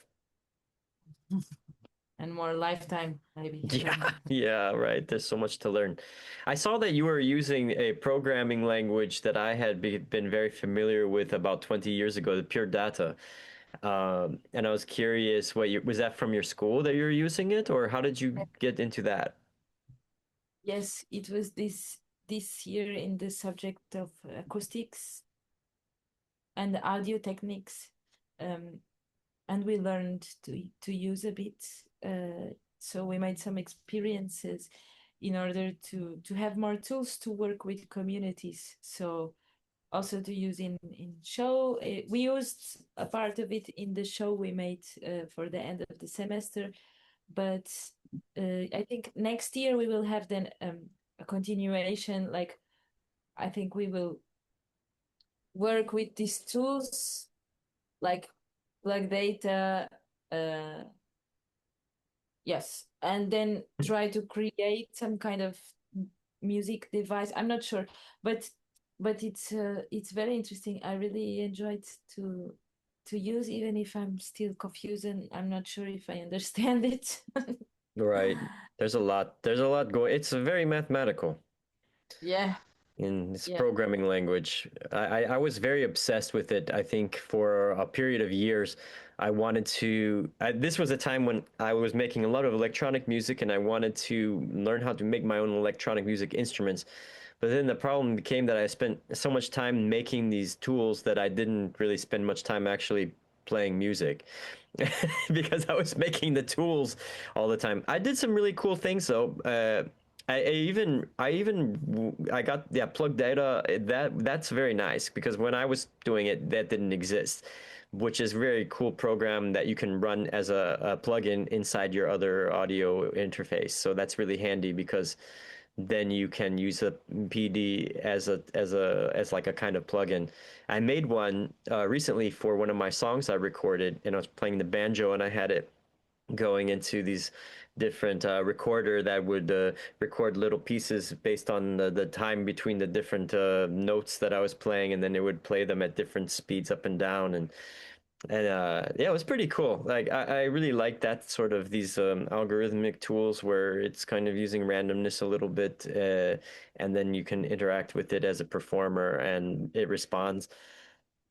Speaker 2: And more lifetime maybe. I
Speaker 1: Yeah,
Speaker 2: don't know.
Speaker 1: yeah, right. There's so much to learn. I saw that you were using a programming language that I had been very familiar with about 20 years ago, the Pure Data. And I was curious, was that from your school that you were using it, or how did you get into that?
Speaker 2: Yes, it was this year in the subject of acoustics and audio techniques. Um, and we learned to use a bit. So we made some experiences in order to have more tools to work with communities. So also to use in show. We used a part of it in the show we made for the end of the semester, but I think next year we will have then a continuation. Like I think we will work with these tools like data, uh, yes, and then try to create some kind of music device. I'm not sure, but it's very interesting. I really enjoyed to use, even if I'm still confused and I'm not sure if I understand it.
Speaker 1: Right. There's a lot. There's a lot going. It's very mathematical
Speaker 2: Yeah,
Speaker 1: in this
Speaker 2: yeah.
Speaker 1: programming language. I was very obsessed with it, I think, for a period of years. I wanted to, this was a time when I was making a lot of electronic music and I wanted to learn how to make my own electronic music instruments. But then the problem became that I spent so much time making these tools that I didn't really spend much time actually playing music because I was making the tools all the time. I did some really cool things though. I got, yeah, plug data. That's very nice because when I was doing it, that didn't exist, which is a very cool program that you can run as a plugin inside your other audio interface. So that's really handy because then you can use a PD as like a kind of plugin. I made one recently for one of my songs I recorded, and I was playing the banjo, and I had it going into these different recorder that would record little pieces based on the time between the different notes that I was playing, and then it would play them at different speeds up and down, and And yeah, it was pretty cool. Like I really like that sort of these algorithmic tools where it's kind of using randomness a little bit, and then you can interact with it as a performer and it responds.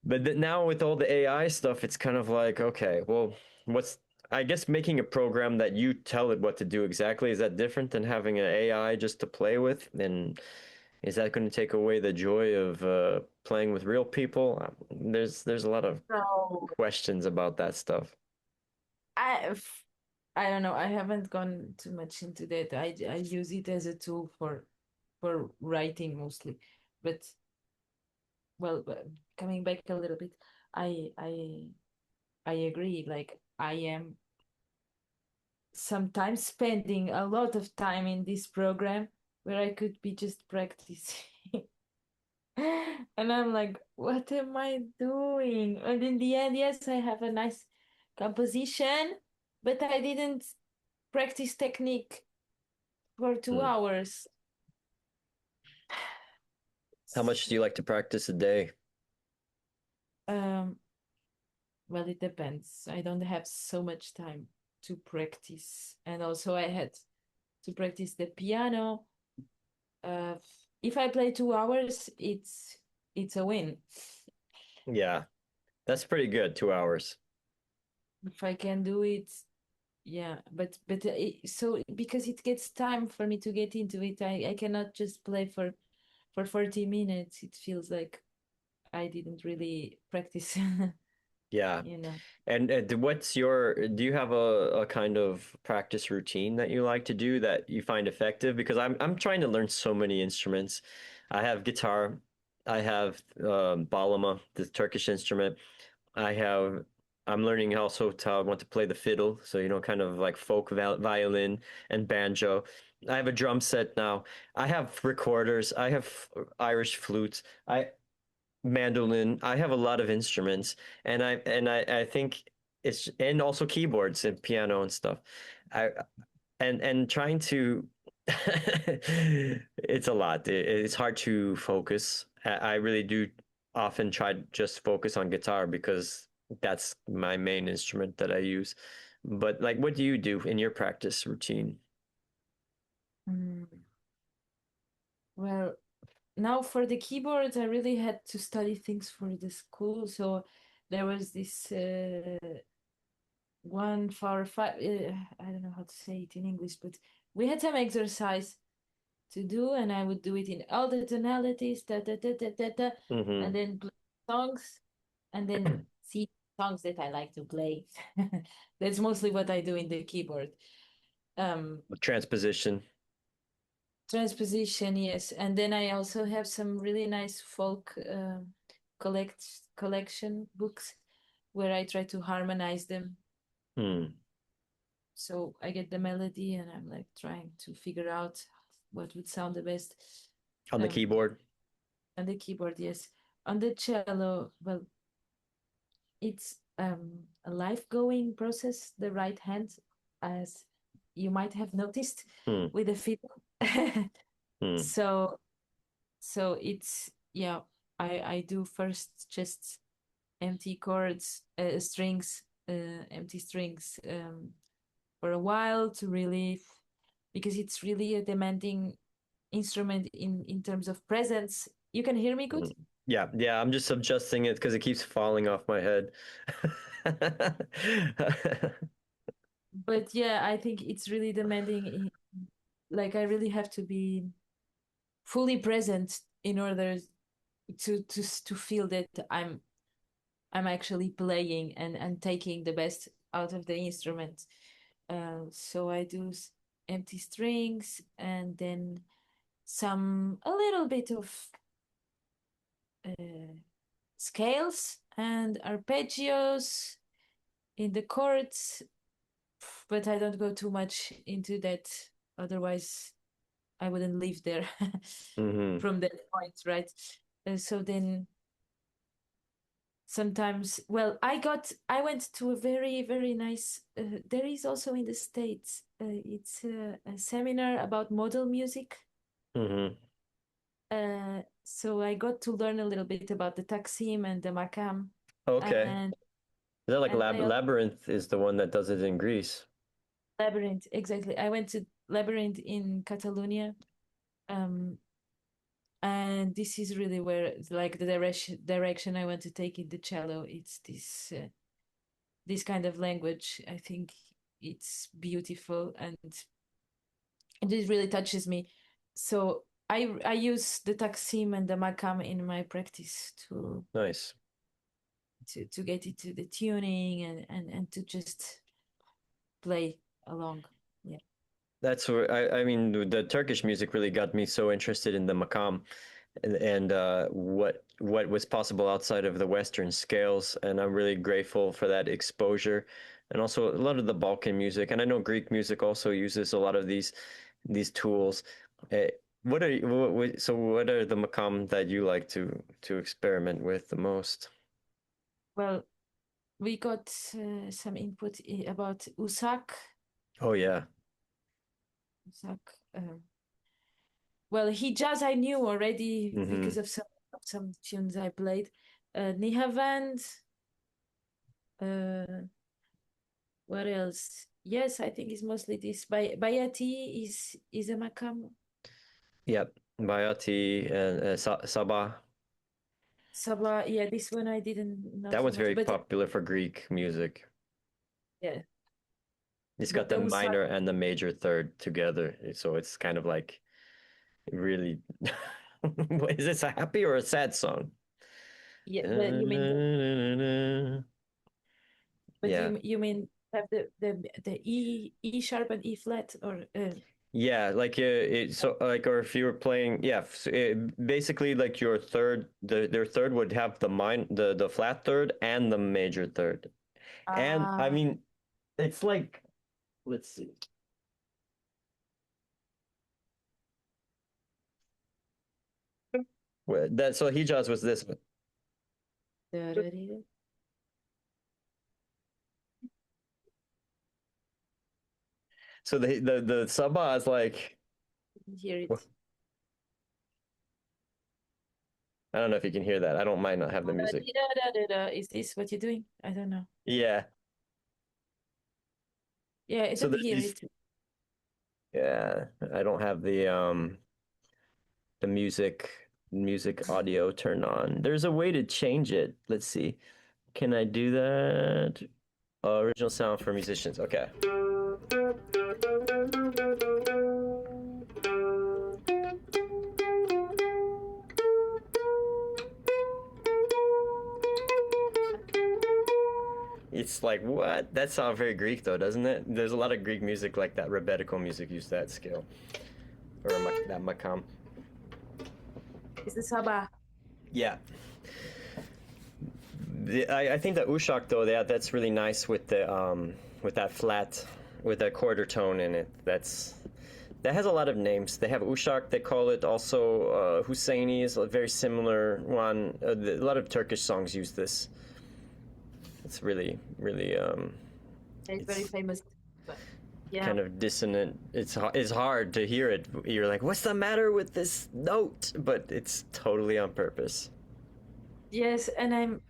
Speaker 1: But now with all the AI stuff, it's kind of like, okay, well, what's I guess making a program that you tell it what to do exactly, is that different than having an AI just to play with? And is that going to take away the joy of playing with real people? There's a lot of
Speaker 2: So
Speaker 1: questions about that stuff.
Speaker 2: I I don't know. I haven't gone too much into that. I use it as a tool for writing mostly. But well, coming back a little bit, I I I agree. Like I am sometimes spending a lot of time in this program where I could be just practicing. And I'm like, what am I doing? And in the end, yes, I have a nice composition, but I didn't practice technique for two
Speaker 1: Hmm.
Speaker 2: hours.
Speaker 1: How much do you like to practice a day?
Speaker 2: Um, well, it depends. I don't have so much time to practice. And also I had to practice the piano. Uh, if I play 2 hours, it's a win.
Speaker 1: Yeah, that's pretty good. 2 hours.
Speaker 2: If I can do it, yeah. But so because it gets time for me to get into it, I cannot just play for 40 minutes. It feels like I didn't really practice,
Speaker 1: Yeah.
Speaker 2: you know.
Speaker 1: And do you have a kind of practice routine that you like to do that you find effective? Because I'm trying to learn so many instruments. I have guitar, I have bağlama, the Turkish instrument. I have I'm learning also to I want to play the fiddle, so kind of like folk violin and banjo. I have a drum set now. I have recorders. I have Irish flutes. I mandolin. I have a lot of instruments, and I think it's and also keyboards and piano and stuff. I and trying to it's a lot. It's hard to focus. I really do often try to just focus on guitar because that's my main instrument that I use. But like, what do you do in your practice routine?
Speaker 2: Mm. Well, now for the keyboards, I really had to study things for the school. So there was this one for five. I don't know how to say it in English, but we had some exercise to do, and I would do it in all the tonalities, da da da da da da, and
Speaker 1: Hmm.
Speaker 2: then play songs, and then see songs that I like to play. That's mostly what I do in the keyboard. Um,
Speaker 1: Transposition.
Speaker 2: Transposition, yes, and then I also have some really nice folk collection books where I try to harmonize them.
Speaker 1: Hmm.
Speaker 2: So I get the melody, and I'm like trying to figure out what would sound the best.
Speaker 1: On the
Speaker 2: Um,
Speaker 1: keyboard.
Speaker 2: on the keyboard, yes. On the cello, well, it's a life-going process. The right hand, as you might have noticed,
Speaker 1: Hmm.
Speaker 2: with the fiddle.
Speaker 1: Hmm.
Speaker 2: So it's, yeah, I do first just empty chords, strings, empty strings, for a while to really, because it's really a demanding instrument in terms of presence. You can hear me good?
Speaker 1: Mm. Yeah, yeah, I'm just adjusting it because it keeps falling off my head.
Speaker 2: But yeah, I think it's really demanding. Like I really have to be fully present in order to feel that I'm actually playing and taking the best out of the instrument. So I do empty strings, and then some a little bit of uh, scales and arpeggios in the chords, but I don't go too much into that. Otherwise, I wouldn't live there
Speaker 1: Hmm.
Speaker 2: from that point, right? So then sometimes, well, I went to a very nice, there is also in the States, it's a seminar about modal music.
Speaker 1: Hmm.
Speaker 2: So I got to learn a little bit about the taksim and the makam,
Speaker 1: Okay.
Speaker 2: and
Speaker 1: Is that like
Speaker 2: And
Speaker 1: Labyrinth is the one that does it in Greece?
Speaker 2: Labyrinth, exactly. I went to Labyrinth in Catalonia. Um, and this is really where like the direction I want to take in the cello. It's this kind of language. I think it's beautiful and it really touches me. So I use the taksim and the makam in my practice
Speaker 1: Nice.
Speaker 2: to get into the tuning and to just play along. Yeah.
Speaker 1: That's where I mean the Turkish music really got me so interested in the makam and what was possible outside of the Western scales, and I'm really grateful for that exposure, and also a lot of the Balkan music, and I know Greek music also uses a lot of these tools. Uh, what are so what are the makam that you like to experiment with the most?
Speaker 2: Well, we got some input about Usak.
Speaker 1: Oh yeah.
Speaker 2: Usak. Well, Hijaz I knew already
Speaker 1: Hmm.
Speaker 2: because of some tunes I played. Nihavand. Uh, what else? Yes, I think it's mostly this. Bayati is a makam.
Speaker 1: Yep. Bayati and Sabah.
Speaker 2: Sabah, yeah, this one I didn't know
Speaker 1: That
Speaker 2: so
Speaker 1: one's
Speaker 2: much,
Speaker 1: very
Speaker 2: but
Speaker 1: popular for Greek music.
Speaker 2: yeah,
Speaker 1: It's got
Speaker 2: but
Speaker 1: the
Speaker 2: the Usak,
Speaker 1: minor and the major third together, so it's kind of like really. Is this a happy or a sad song?
Speaker 2: yeah, you mean, but
Speaker 1: Yeah,
Speaker 2: you mean have the E sharp and E flat or
Speaker 1: yeah, like so like, or if you were playing, yeah, basically like your third, their third would have the flat third and the major third, and I
Speaker 2: ah
Speaker 1: mean, it's like, let's see. That so Hijaz was this one.
Speaker 2: didn't
Speaker 1: So the Sabah is like,
Speaker 2: hear it.
Speaker 1: I don't know if you can hear that. I don't mind not have the music.
Speaker 2: Is this what you're doing? I don't know.
Speaker 1: Yeah.
Speaker 2: Yeah, I
Speaker 1: So
Speaker 2: don't
Speaker 1: there's
Speaker 2: hear
Speaker 1: these.
Speaker 2: it.
Speaker 1: Yeah, I don't have the music audio turned on. There's a way to change it. Let's see. Can I do that? Original sound for musicians. Okay. It's like, what? That sounds very Greek though, doesn't it? There's a lot of Greek music like that. Rebettical music used that scale or that makam.
Speaker 2: It's the Sabah.
Speaker 1: Yeah. I think that Ushak though, that's really nice with that flat, with that quarter tone in it. That has a lot of names. They have Ushak. They call it also Husseini is a very similar one. A lot of Turkish songs use this. It's really
Speaker 2: It's very
Speaker 1: it's
Speaker 2: famous. But yeah.
Speaker 1: kind of dissonant. It's hard to hear it. You're like, what's the matter with this note? But it's totally on purpose.
Speaker 2: Yes, and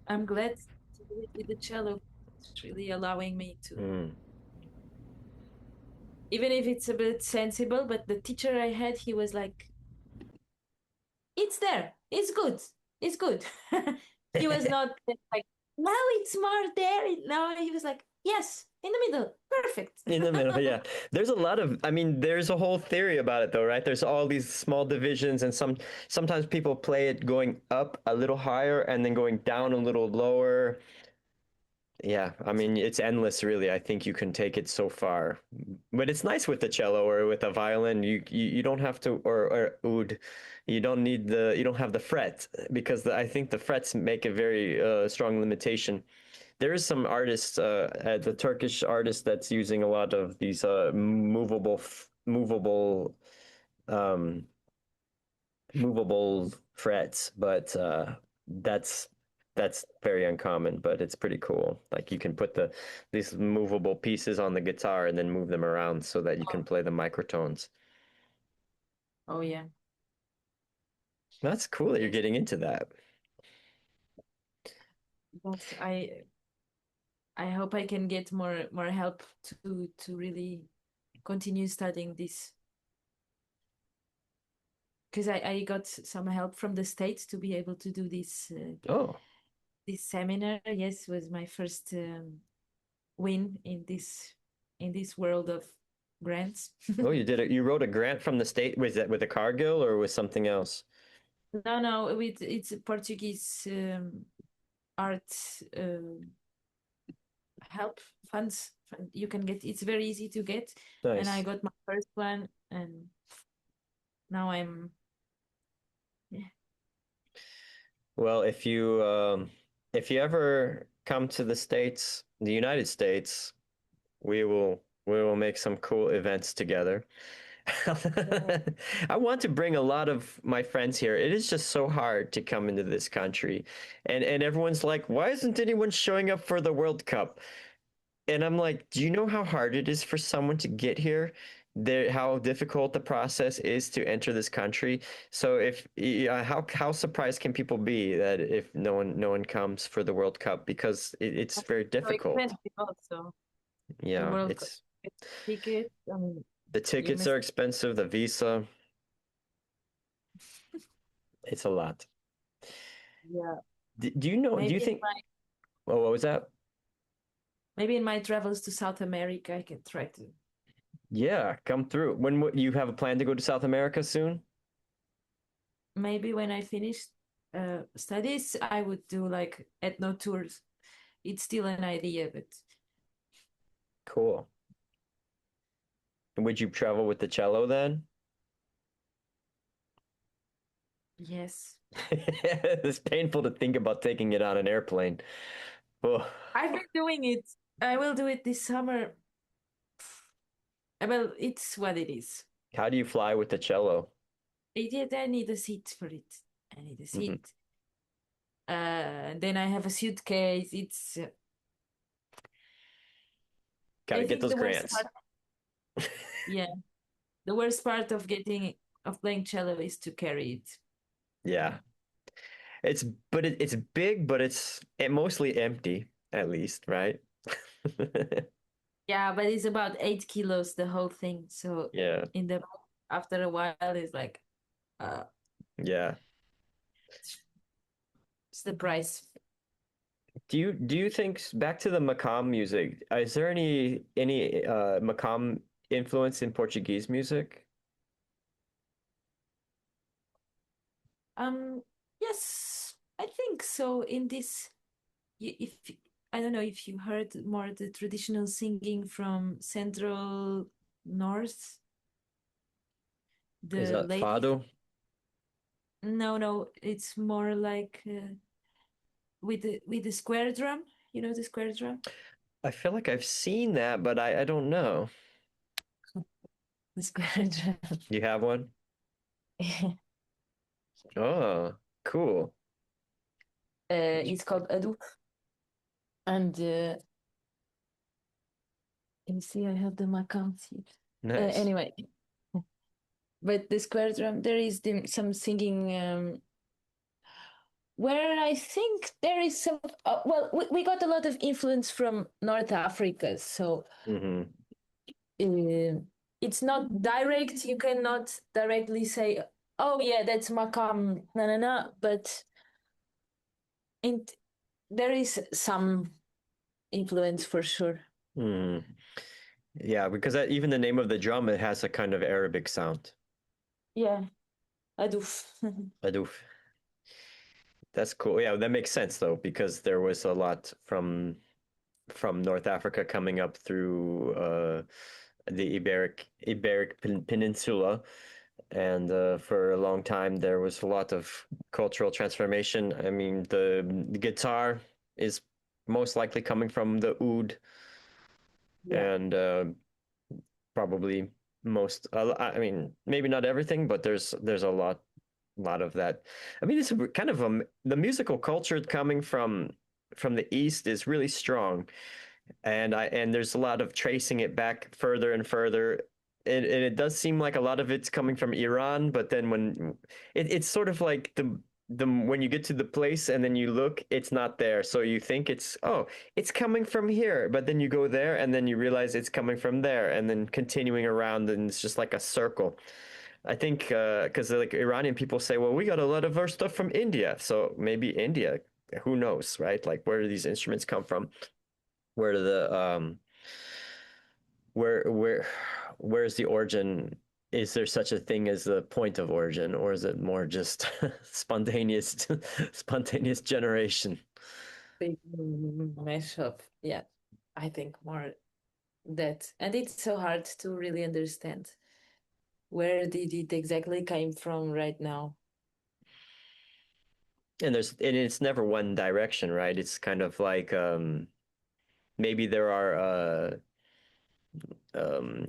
Speaker 2: I'm glad to do it with the cello. It's really allowing me to,
Speaker 1: Mm.
Speaker 2: even if it's a bit sensible, but the teacher I had, he was like, it's there, it's good, it's good. He was not like, now it's more there. Now he was like, yes, in the middle, perfect.
Speaker 1: In the middle, yeah. There's a lot of, I mean, there's a whole theory about it though, right? There's all these small divisions, and sometimes people play it going up a little higher and then going down a little lower. Yeah, I mean, it's endless, really. I think you can take it so far, but it's nice with the cello or with a violin. You don't have to, or oud, you don't have the fret, because I think the frets make a very strong limitation. There is some artists, the Turkish artist that's using a lot of these um, movable frets, but that's that's very uncommon. But it's pretty cool. Like you can put these movable pieces on the guitar and then move them around so that you can play the microtones.
Speaker 2: Oh yeah,
Speaker 1: That's cool that you're
Speaker 2: yes.
Speaker 1: getting into that.
Speaker 2: But I hope I can get more help to really continue studying this, because I got some help from the States to be able to do
Speaker 1: Oh,
Speaker 2: this seminar. Yes, was my first win in this world of grants.
Speaker 1: oh, you did it. You wrote a grant from the state. Was that with a Cargill or with something else?
Speaker 2: No, with it's a Portuguese art help funds. You can get, it's very easy to get, and I
Speaker 1: Nice.
Speaker 2: got my first one, and now I'm, yeah.
Speaker 1: Well, if you ever come to the States, the United States, we will make some cool events together. I want to bring a lot of my friends here. It is just so hard to come into this country. And everyone's like, "Why isn't anyone showing up for the World Cup?" And I'm like, "Do you know how hard it is for someone to get here? How difficult the process is to enter this country. So if how surprised can people be that if no one comes for the World Cup because it's very
Speaker 2: So
Speaker 1: difficult.
Speaker 2: expensive also. The
Speaker 1: Yeah,
Speaker 2: World Cup
Speaker 1: it's
Speaker 2: ticket. I mean,
Speaker 1: the
Speaker 2: you
Speaker 1: tickets
Speaker 2: must.
Speaker 1: are expensive, the visa, it's a lot.
Speaker 2: Yeah,
Speaker 1: Do you know, do you
Speaker 2: maybe in
Speaker 1: think,
Speaker 2: my
Speaker 1: oh, what was that?
Speaker 2: maybe in my travels to South America, I can try to.
Speaker 1: Yeah, come through. You have a plan to go to South America soon?
Speaker 2: Maybe when I finish studies, I would do like ethno tours. It's still an idea, but
Speaker 1: Cool. And would you travel with the cello then?
Speaker 2: yes.
Speaker 1: It's painful to think about taking it on an airplane. Oh,
Speaker 2: I've been doing it. I will do it this summer. Well, it's what it is.
Speaker 1: how do you fly with the cello?
Speaker 2: I need a seat for it. I need a
Speaker 1: Hmm.
Speaker 2: seat. Then I have a suitcase. It's
Speaker 1: Got to
Speaker 2: I
Speaker 1: get
Speaker 2: think
Speaker 1: those
Speaker 2: the worst
Speaker 1: grants.
Speaker 2: part, yeah, the worst part of playing cello is to carry it.
Speaker 1: Yeah. It's it's big, but it's mostly empty, at least, right?
Speaker 2: Yeah, but it's about 8 kilos the whole thing. So
Speaker 1: Yeah.
Speaker 2: in the after a while, it's like uh,
Speaker 1: Yeah.
Speaker 2: it's the price.
Speaker 1: Do you think back to the makam music? Is there any makam influence in Portuguese music?
Speaker 2: Um, yes, I think so. In this, if I don't know if you heard more the traditional singing from Central North,
Speaker 1: Is
Speaker 2: the
Speaker 1: that
Speaker 2: ladies.
Speaker 1: fado?
Speaker 2: No, it's more like with the square drum. You know the square drum?
Speaker 1: I feel like I've seen that, but I don't know.
Speaker 2: The square drum.
Speaker 1: You have one? Oh, cool.
Speaker 2: It's called adu, and let me see. I have the makam seat.
Speaker 1: Nice.
Speaker 2: Anyway, but the square drum, there is some singing where I think there is some. Well, we got a lot of influence from North Africa, so
Speaker 1: Hmm.
Speaker 2: uh, it's not direct. You cannot directly say, "Oh yeah, that's makam," no, no, no. But in, there is some influence for sure.
Speaker 1: Hmm. Yeah, because even the name of the drum, it has a kind of Arabic sound.
Speaker 2: Yeah, I do.
Speaker 1: Adoof. That's cool. Yeah, that makes sense though, because there was a lot from North Africa coming up through the Iberic Peninsula, and for a long time there was a lot of cultural transformation. I mean, the guitar is most likely coming from the oud,
Speaker 2: Yeah.
Speaker 1: and probably I mean, maybe not everything, but there's a lot of that. I mean, it's kind of the musical culture coming from the East is really strong, and there's a lot of tracing it back further and further. And it does seem like a lot of it's coming from Iran, but then when it's sort of like when you get to the place and then you look, it's not there. So you think it's coming from here, but then you go there and then you realize it's coming from there, and then continuing around, and it's just like a circle. I think because like Iranian people say, well, we got a lot of our stuff from India, so maybe India. Who knows, right? Like, where do these instruments come from? Where do the where where's the origin? Is there such a thing as the point of origin, or is it more just spontaneous spontaneous generation?
Speaker 2: Big mashup. Yeah, I think more that. And it's so hard to really understand where did it exactly came from right now.
Speaker 1: And it's never one direction, right? It's kind of like maybe there are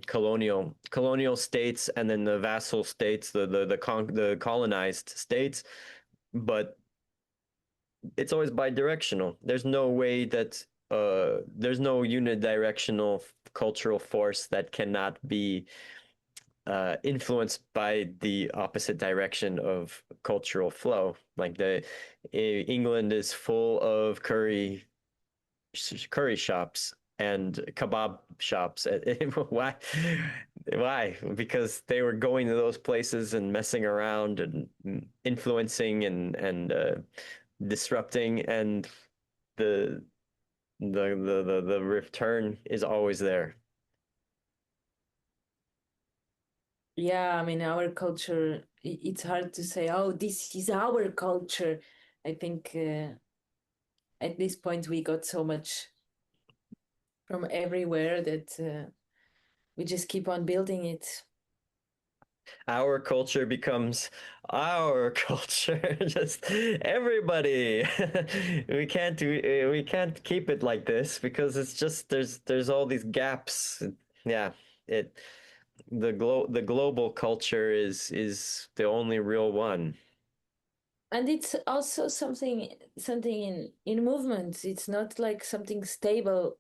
Speaker 1: colonial states, and then the vassal states, the colonized states, but it's always bidirectional. There's no way that there's no unidirectional cultural force that cannot be influenced by the opposite direction of cultural flow. Like England is full of curry shops and kebab shops. Why? Why? Because they were going to those places and messing around and influencing and disrupting, and the the return is always there.
Speaker 2: Yeah, I mean, our culture, it's hard to say, oh, this is our culture. I think at this point we got so much from everywhere that we just keep on building it.
Speaker 1: Our culture becomes our culture. Just everybody. We can't keep it like this, because it's just there's all these gaps. Yeah, it the global culture is the only real one.
Speaker 2: And it's also something in movement. It's not like something stable.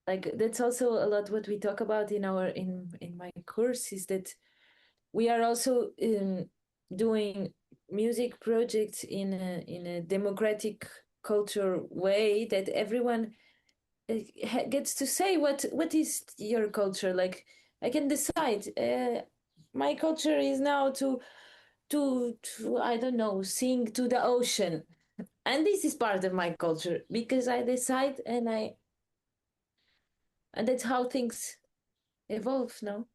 Speaker 2: Like that's also a lot what we talk about in our in my course is that we are also doing music projects in a democratic culture way that everyone gets to say what is your culture. Like I can decide my culture is now to I don't know, sing to the ocean, and this is part of my culture because I decide, and that's how things evolve. No.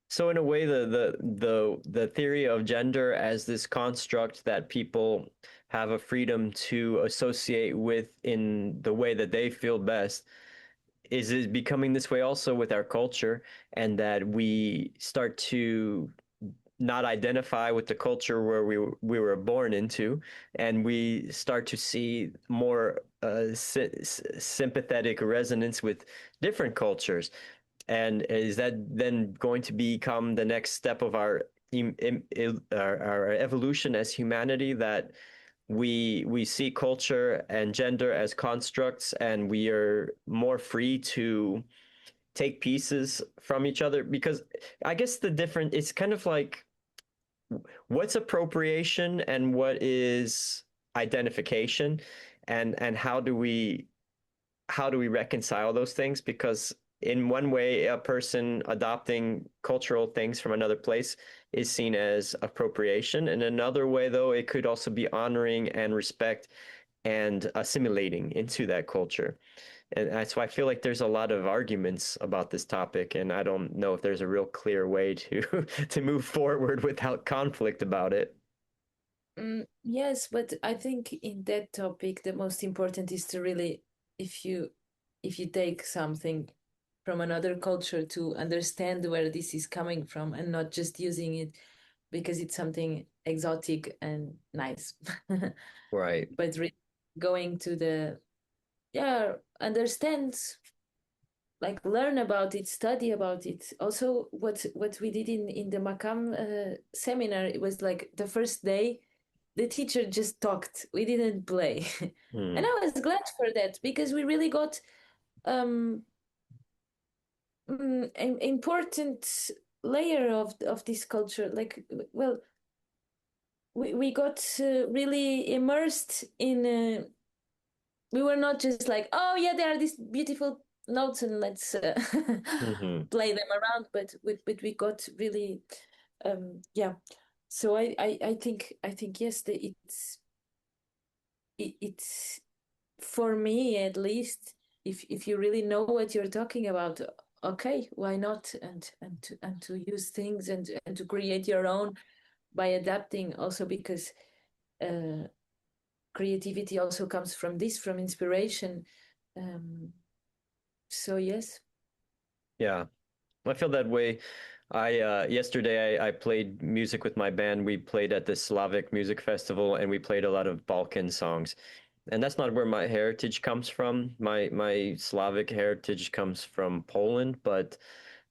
Speaker 1: So in a way, the theory of gender as this construct that people have a freedom to associate with in the way that they feel best is becoming this way also with our culture, and that we start to not identify with the culture where we were born into, and we start to see more sympathetic resonance with different cultures. And is that then going to become the next step of our evolution as humanity, that we see culture and gender as constructs, and we are more free to take pieces from each other? Because I guess the different it's kind of like, what's appropriation and what is identification, and how do we reconcile those things? Because in one way, a person adopting cultural things from another place is seen as appropriation. In another way, though, it could also be honoring and respect and assimilating into that culture. And that's why I feel like there's a lot of arguments about this topic, and I don't know if there's a real clear way to to move forward without conflict about it.
Speaker 2: Yes, but I think in that topic, the most important is to really, if you if you take something from another culture, to understand where this is coming from and not just using it because it's something exotic and nice,
Speaker 1: Right.
Speaker 2: but going to the, yeah, understand, like learn about it, study about it. Also, what we did in the makam seminar, it was like the first day the teacher just talked, we didn't play. And
Speaker 1: Hmm.
Speaker 2: I was glad for that because we really got um an important layer of this culture. Like, well, we got really immersed in. We were not just like, oh yeah, there are these beautiful notes and let's
Speaker 1: Hmm.
Speaker 2: play them around, but we got really, yeah. So I think yes, it's for me at least. If you really know what you're talking about, okay, why not? And to use things and to create your own by adapting also because uh, creativity also comes from this, from inspiration. Um, so yes.
Speaker 1: Yeah, I feel that way. I yesterday I played music with my band. We played at the Slavic music festival and we played a lot of Balkan songs. And that's not where my heritage comes from. My Slavic heritage comes from Poland, but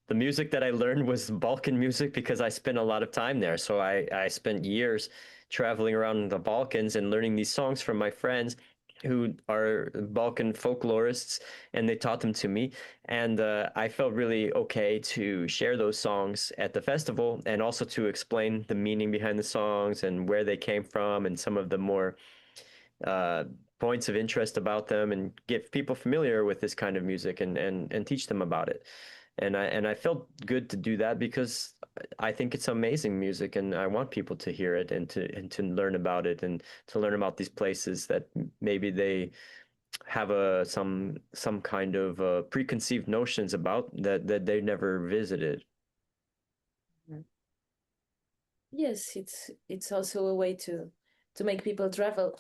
Speaker 1: the music that I learned was Balkan music because I spent a lot of time there. So I spent years traveling around the Balkans and learning these songs from my friends who are Balkan folklorists, and they taught them to me. And I felt really okay to share those songs at the festival and also to explain the meaning behind the songs and where they came from and some of the more uh, points of interest about them and get people familiar with this kind of music and teach them about it. And I felt good to do that because I think it's amazing music and I want people to hear it and to learn about it and to learn about these places that maybe they have some kind of preconceived notions about that they never visited.
Speaker 2: Yes, it's also a way to make people travel.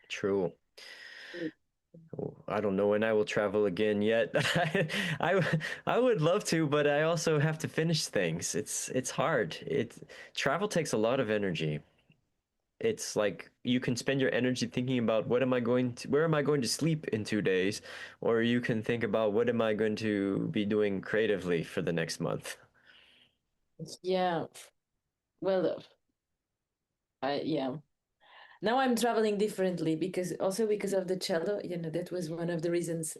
Speaker 1: True. I don't know when I will travel again yet. I I would love to, but I also have to finish things. It's hard. Travel takes a lot of energy. It's like you can spend your energy thinking about where am I going to sleep in 2 days, or you can think about what am I going to be doing creatively for the next month.
Speaker 2: Yeah. Well, I yeah. Now I'm traveling differently because also because of the cello. That was one of the reasons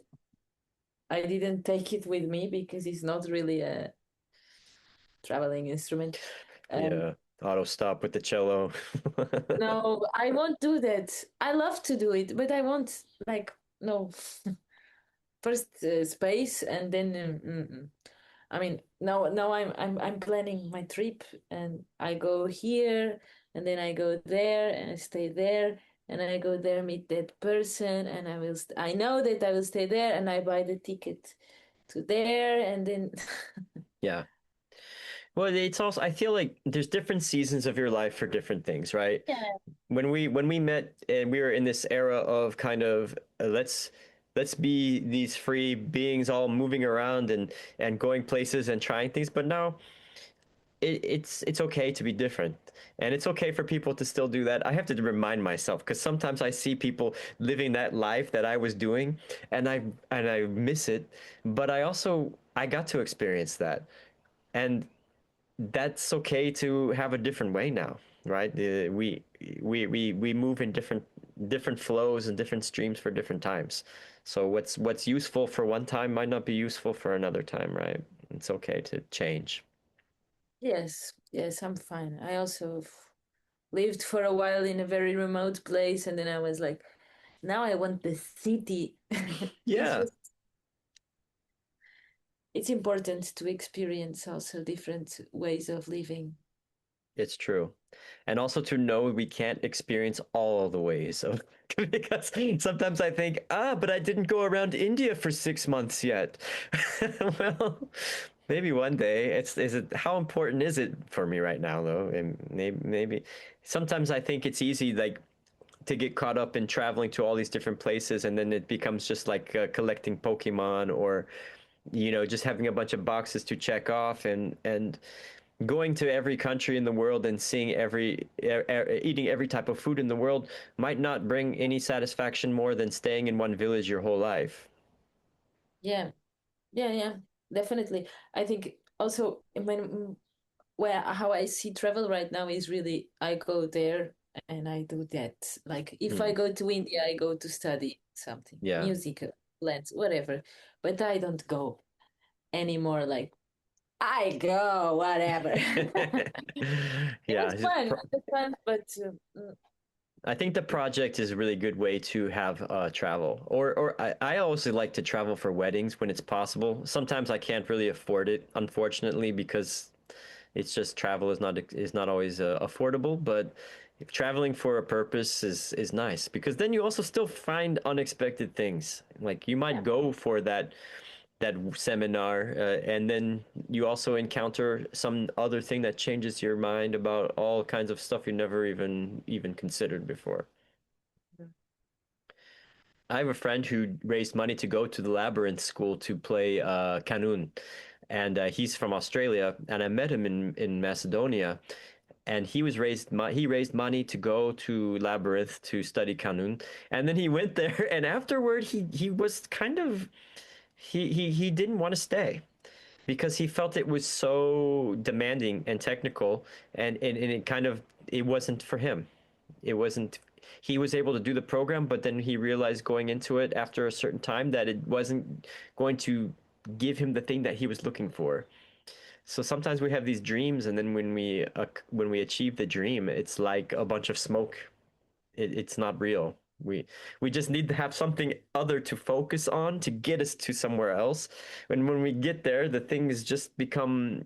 Speaker 2: I didn't take it with me because it's not really a traveling instrument. Um,
Speaker 1: Yeah, auto stop with the cello.
Speaker 2: no, I won't do that. I love to do it, but I won't like no. First space and then I mean now I'm planning my trip and I go here and then I go there and I stay there and I go there meet that person and I know that I will stay there and I buy the ticket to there and then
Speaker 1: Yeah. Well, it's also I feel like there's different seasons of your life for different things, right?
Speaker 2: yeah.
Speaker 1: When we met and we were in this era of kind of let's be these free beings all moving around and going places and trying things, but now it's okay to be different and it's okay for people to still do that. I have to remind myself because sometimes I see people living that life that I was doing and I miss it, but I got to experience that, and that's okay to have a different way now, right? We move in different flows and different streams for different times. So what's useful for one time might not be useful for another time, right? It's okay to change.
Speaker 2: Yes, I'm fine. I also lived for a while in a very remote place and then I was like now I want the city. It's
Speaker 1: Yeah,
Speaker 2: just it's important to experience also different ways of living.
Speaker 1: it's true. And also to know we can't experience all the ways of because sometimes I think, but I didn't go around India for 6 months yet. Well, maybe one day. Is it how important is it for me right now though? And maybe sometimes I think it's easy like to get caught up in traveling to all these different places and then it becomes just like collecting Pokemon or just having a bunch of boxes to check off and going to every country in the world and seeing eating every type of food in the world might not bring any satisfaction more than staying in one village your whole life.
Speaker 2: Yeah, yeah, definitely. I think also when where how I see travel right now is really I go there and I do that. Like if I
Speaker 1: Hmm.
Speaker 2: go to India, I go to study something,
Speaker 1: Yeah.
Speaker 2: music, plants, whatever. But I don't go anymore like I go, whatever. It
Speaker 1: Yeah,
Speaker 2: was fun. It was fun, but
Speaker 1: I think the project is a really good way to have travel. Or I also like to travel for weddings when it's possible. Sometimes I can't really afford it, unfortunately, because it's just travel is not always affordable. But if traveling for a purpose is nice because then you also still find unexpected things. Like you might
Speaker 2: yeah,
Speaker 1: go for that seminar, and then you also encounter some other thing that changes your mind about all kinds of stuff you never even considered before. I have a friend who raised money to go to the Labyrinth School to play Kanun, and he's from Australia. And I met him in Macedonia, and he raised money to go to Labyrinth to study Kanun, and then he went there, and afterward he was kind of he didn't want to stay because he felt it was so demanding and technical, and it kind of it wasn't for him. It wasn't. He was able to do the program, but then he realized going into it after a certain time that it wasn't going to give him the thing that he was looking for. So sometimes we have these dreams, and then when we achieve the dream, it's like a bunch of smoke. It's not real. We just need to have something other to focus on to get us to somewhere else. And when we get there, the things just become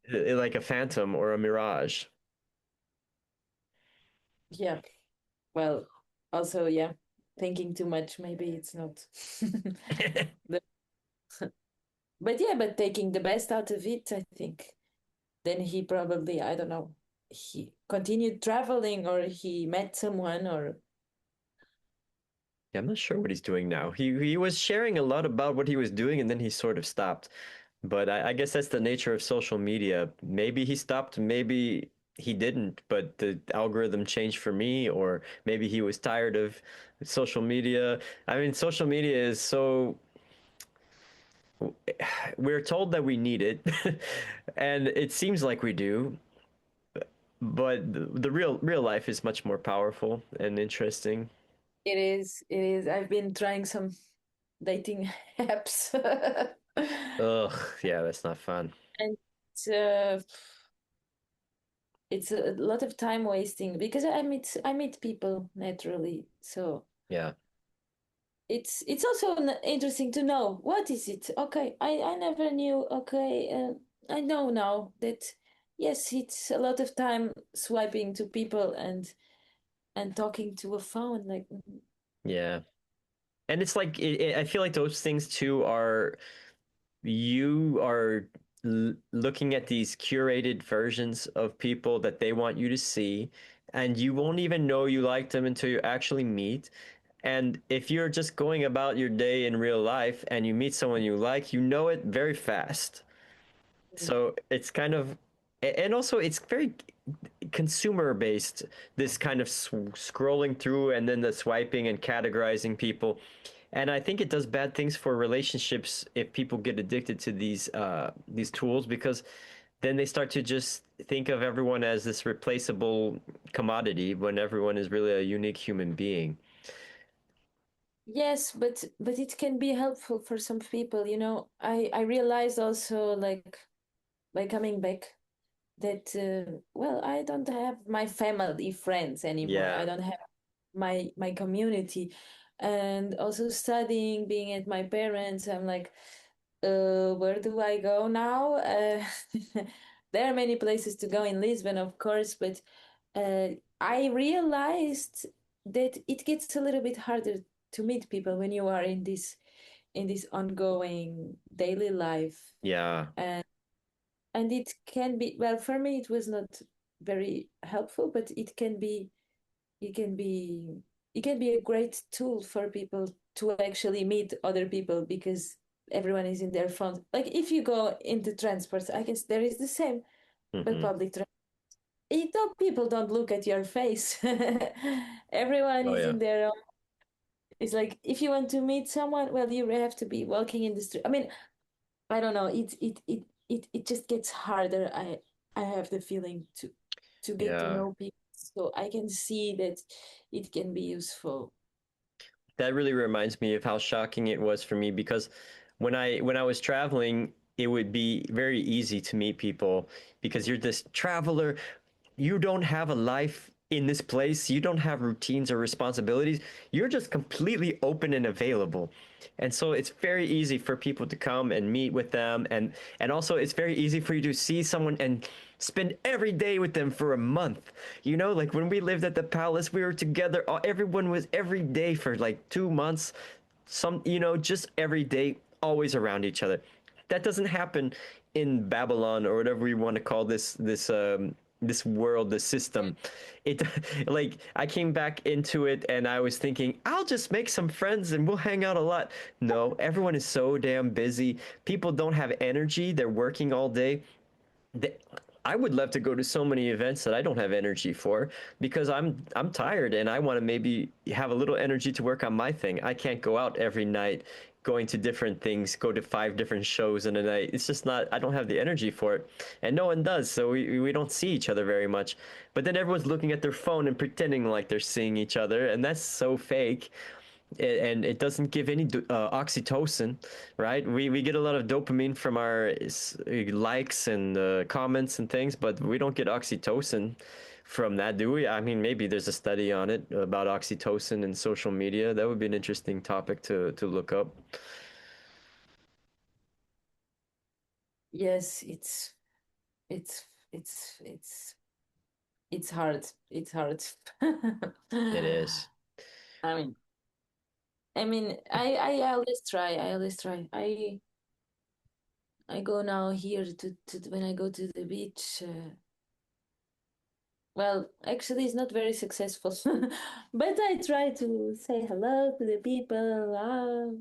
Speaker 1: like a phantom or a mirage.
Speaker 2: yeah. Well, also, yeah, thinking too much, maybe it's not. The- but yeah, but taking the best out of it, I think. Then he probably, I don't know, he continued traveling or he met someone or
Speaker 1: Yeah, I'm not sure what he's doing now. He was sharing a lot about what he was doing, and then he sort of stopped. But I guess that's the nature of social media. Maybe he stopped, maybe he didn't, but the algorithm changed for me, or maybe he was tired of social media. I mean, social media is so we're told that we need it, and it seems like we do, but the real life is much more powerful and interesting.
Speaker 2: it is. I've been trying some dating apps.
Speaker 1: Ugh, yeah, that's not fun.
Speaker 2: And it's a lot of time wasting because I meet people naturally. So
Speaker 1: Yeah.
Speaker 2: it's also interesting to know what is it. Okay, I never knew. Okay, I know now that yes, it's a lot of time swiping to people and talking to a phone. Like
Speaker 1: Yeah. And it's like I feel like those things too are you are looking at these curated versions of people that they want you to see, and you won't even know you like them until you actually meet. And if you're just going about your day in real life and you meet someone you like, you know it very fast. So it's kind of, and also it's very consumer based, this kind of scrolling through and then the swiping and categorizing people. And I think it does bad things for relationships if people get addicted to these tools because then they start to just think of everyone as this replaceable commodity when everyone is really a unique human being.
Speaker 2: yes, but it can be helpful for some people. You know, I realized also like by coming back that well, I don't have my family friends anymore. I
Speaker 1: Yeah.
Speaker 2: don't have my community, and also studying, being at my parents. I'm like, where do I go now? There are many places to go in Lisbon, of course, but uh, I realized that it gets a little bit harder to meet people when you are in this ongoing daily life,
Speaker 1: Yeah.
Speaker 2: and it can be well for me. It was not very helpful, but it can be it can be a great tool for people to actually meet other people because everyone is in their phone. Like if you go into transports, I guess there is the same, but
Speaker 1: Hmm.
Speaker 2: public transport. People don't look at your face. Everyone
Speaker 1: Oh
Speaker 2: is
Speaker 1: yeah.
Speaker 2: in their own. It's like if you want to meet someone, well, you have to be walking in the street. I mean, I don't know. It just gets harder. I have the feeling to get to
Speaker 1: Yeah.
Speaker 2: know people, so I can see that it can be useful.
Speaker 1: That really reminds me of how shocking it was for me because when I was traveling, it would be very easy to meet people because you're this traveler. You don't have a life in this place. You don't have routines or responsibilities. You're just completely open and available. And so it's very easy for people to come and meet with them, and also it's very easy for you to see someone and spend every day with them for a month. You know, like when we lived at the palace, we were together. Everyone was every day for like 2 months. Just every day, always around each other. That doesn't happen in Babylon or whatever we want to call this world, the system. It like I came back into it and I was thinking I'll just make some friends and we'll hang out a lot. No, everyone is so damn busy. People don't have energy. They're working all day. They, I would love to go to so many events that I don't have energy for because I'm tired and I want to maybe have a little energy to work on my thing. I can't go out every night going to different things, go to 5 different shows in a night. It's just not, I don't have the energy for it. And no one does. So we don't see each other very much. But then everyone's looking at their phone and pretending like they're seeing each other. And that's so fake. And it doesn't give any oxytocin, right? We get a lot of dopamine from our likes and comments and things, but we don't get oxytocin from that, do we? I mean, maybe there's a study on it about oxytocin and social media. That would be an interesting topic to look up.
Speaker 2: Yes, it's it's it's it's hard. It's hard.
Speaker 1: It is.
Speaker 2: I mean, I always try. I always try. I go now here to when I go to the beach. Well, actually, it's not very successful, but I try to say hello to the people,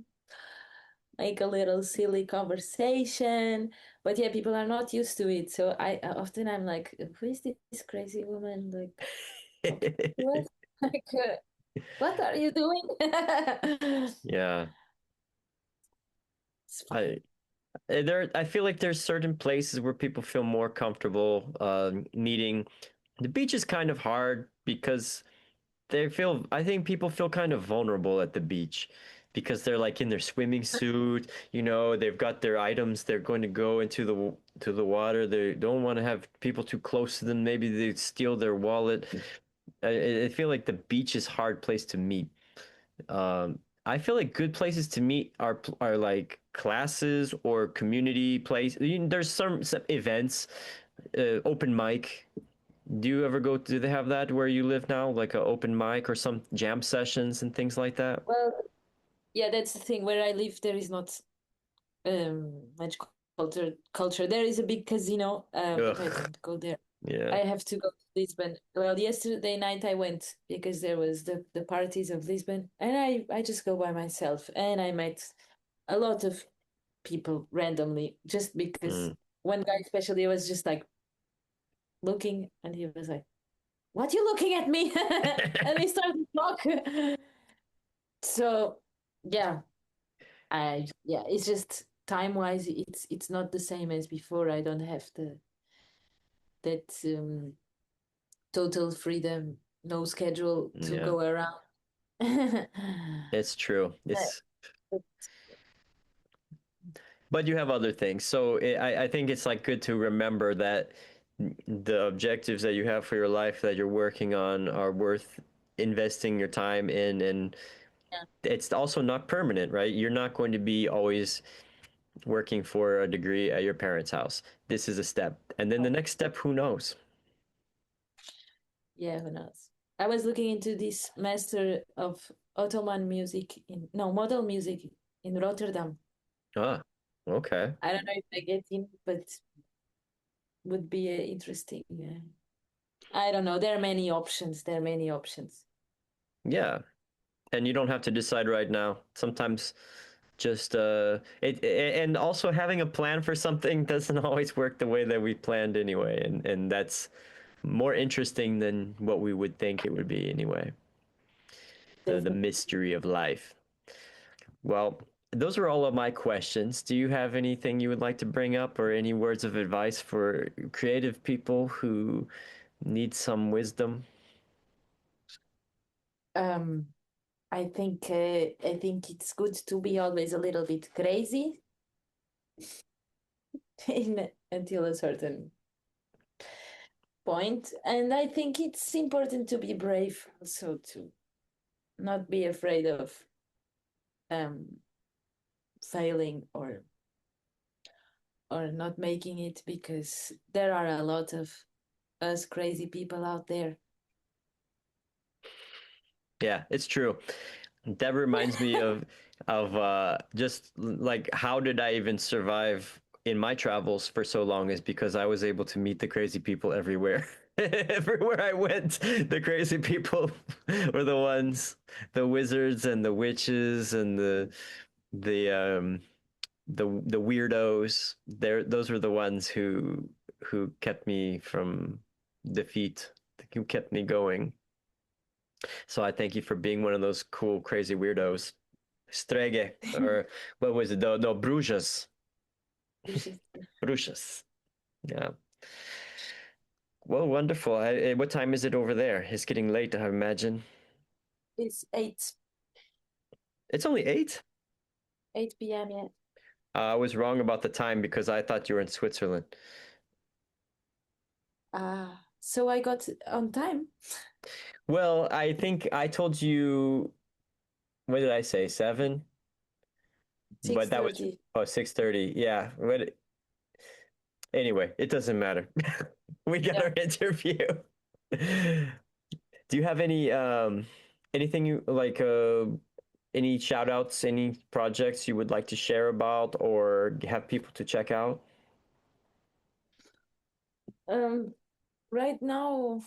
Speaker 2: make a little silly conversation. But yeah, people are not used to it, so I often I'm like, who is this crazy woman? Like, what? Like, what are you doing?
Speaker 1: Yeah.
Speaker 2: It's
Speaker 1: I
Speaker 2: fine.
Speaker 1: I feel like there's certain places where people feel more comfortable meeting. The beach is kind of hard because I think people feel kind of vulnerable at the beach because they're like in their swimming suit, they've got their items, they're going to go into the water. They don't want to have people too close to them. Maybe they steal their wallet. I feel like the beach is a hard place to meet. I feel like good places to meet are like classes or community place. There's some events, open mic. Do they have that where you live now, like an open mic or some jam sessions and things like that?
Speaker 2: Well, yeah, that's the thing. Where I live, there is not much culture. There is a big casino, but I
Speaker 1: Ugh.
Speaker 2: don't go there.
Speaker 1: Yeah.
Speaker 2: I have to go to Lisbon. Well, yesterday night I went because there was the parties of Lisbon, and I just go by myself, and I met a lot of people randomly just because
Speaker 1: Mm.
Speaker 2: one guy especially was just like looking, and he was like, "What you looking at me?" and he started to talk. So yeah, it's just time wise, it's not the same as before. I don't have the that total freedom, no schedule to
Speaker 1: Yeah,
Speaker 2: go around.
Speaker 1: it's true.
Speaker 2: But-
Speaker 1: But you have other things. So I think it's like good to remember that the objectives that you have for your life that you're working on are worth investing your time in, and
Speaker 2: yeah.
Speaker 1: it's also not permanent, right? You're not going to be always working for a degree at your parents' house. This is a step. And then the next step, who knows?
Speaker 2: Yeah, who knows? I was looking into this master of Ottoman music in no modal music in Rotterdam.
Speaker 1: Ah, okay.
Speaker 2: I don't know if I get in, but would be interesting. I don't know. There are many options. There are many options.
Speaker 1: Yeah. And you don't have to decide right now. Sometimes just and also having a plan for something doesn't always work the way that we planned anyway, and that's more interesting than what we would think it would be anyway. The
Speaker 2: Definitely.
Speaker 1: mystery of life. Well, those are all of my questions. Do you have anything you would like to bring up or any words of advice for creative people who need some wisdom?
Speaker 2: Um, I think it's good to be always a little bit crazy. until a certain point. And I think it's important to be brave, also to not be afraid of um, failing or not making it, because there are a lot of us crazy people out there.
Speaker 1: Yeah, it's true. That reminds me of just like how did I even survive in my travels for so long is because I was able to meet the crazy people everywhere. Everywhere I went, the crazy people were the ones, the wizards and the witches and the the weirdos. Those were the ones who kept me from defeat, who kept me going. So I thank you for being one of those cool, crazy weirdos. Strege, or what was it? No, Brujas. Brujas. Yeah. Well, wonderful. What time is it over there? It's getting late, I imagine.
Speaker 2: It's 8
Speaker 1: It's only 8?
Speaker 2: 8 p.m. Yeah.
Speaker 1: I was wrong about the time because I thought you were in Switzerland.
Speaker 2: So I got on time.
Speaker 1: Well, I think I told you, what did I say? 7? But that was,
Speaker 2: 6:30.
Speaker 1: oh, 6:30. Yeah. Anyway, it doesn't matter. We got
Speaker 2: Yeah.
Speaker 1: our interview. Do you have anything you like any shout outs, any projects you would like to share about or have people to check out?
Speaker 2: Um, right now,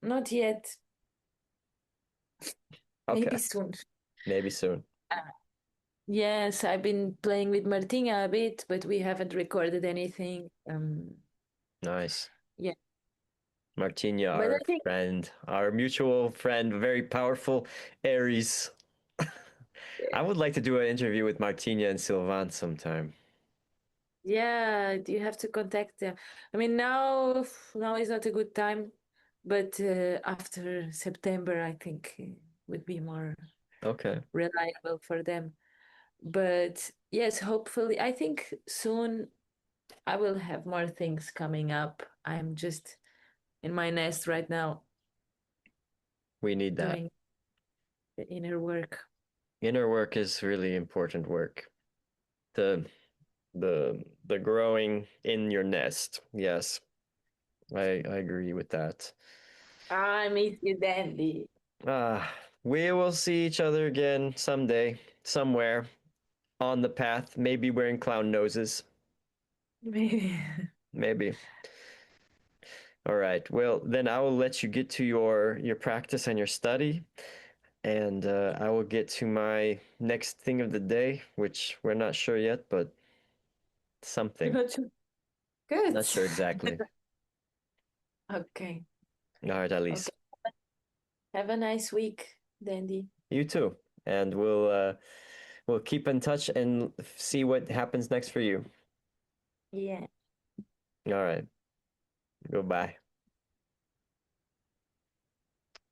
Speaker 2: not yet. Maybe
Speaker 1: Okay,
Speaker 2: soon.
Speaker 1: maybe soon.
Speaker 2: Uh, yes, I've been playing with Martina a bit, but we haven't recorded anything.
Speaker 1: Nice.
Speaker 2: Yeah,
Speaker 1: Martina,
Speaker 2: but
Speaker 1: our
Speaker 2: I think,
Speaker 1: friend, our mutual friend, very powerful Aries. I would like to do an interview with Martina and Sylvain sometime.
Speaker 2: yeah, you have to contact them. I mean, now is not a good time, but after September, I think would be more
Speaker 1: Okay.
Speaker 2: reliable for them. But yes, hopefully, I think soon I will have more things coming up. I'm just in my nest right now
Speaker 1: We need that.
Speaker 2: doing the inner work.
Speaker 1: Inner work is really important work. The the growing in your nest. Yes. I agree with that.
Speaker 2: I miss you, Dandy.
Speaker 1: Ah, we will see each other again someday, somewhere on the path, maybe wearing clown noses.
Speaker 2: Maybe.
Speaker 1: Maybe. All right. Well, then I will let you get to your practice and your study, and I will get to my next thing of the day, which we're not sure yet, but
Speaker 2: You're
Speaker 1: something.
Speaker 2: not sure. Good.
Speaker 1: Not sure exactly.
Speaker 2: Okay.
Speaker 1: All right, Alice.
Speaker 2: Okay. Have a nice week, Dandy.
Speaker 1: You too. And we'll keep in touch and see what happens next for you.
Speaker 2: Yeah.
Speaker 1: All right. Goodbye.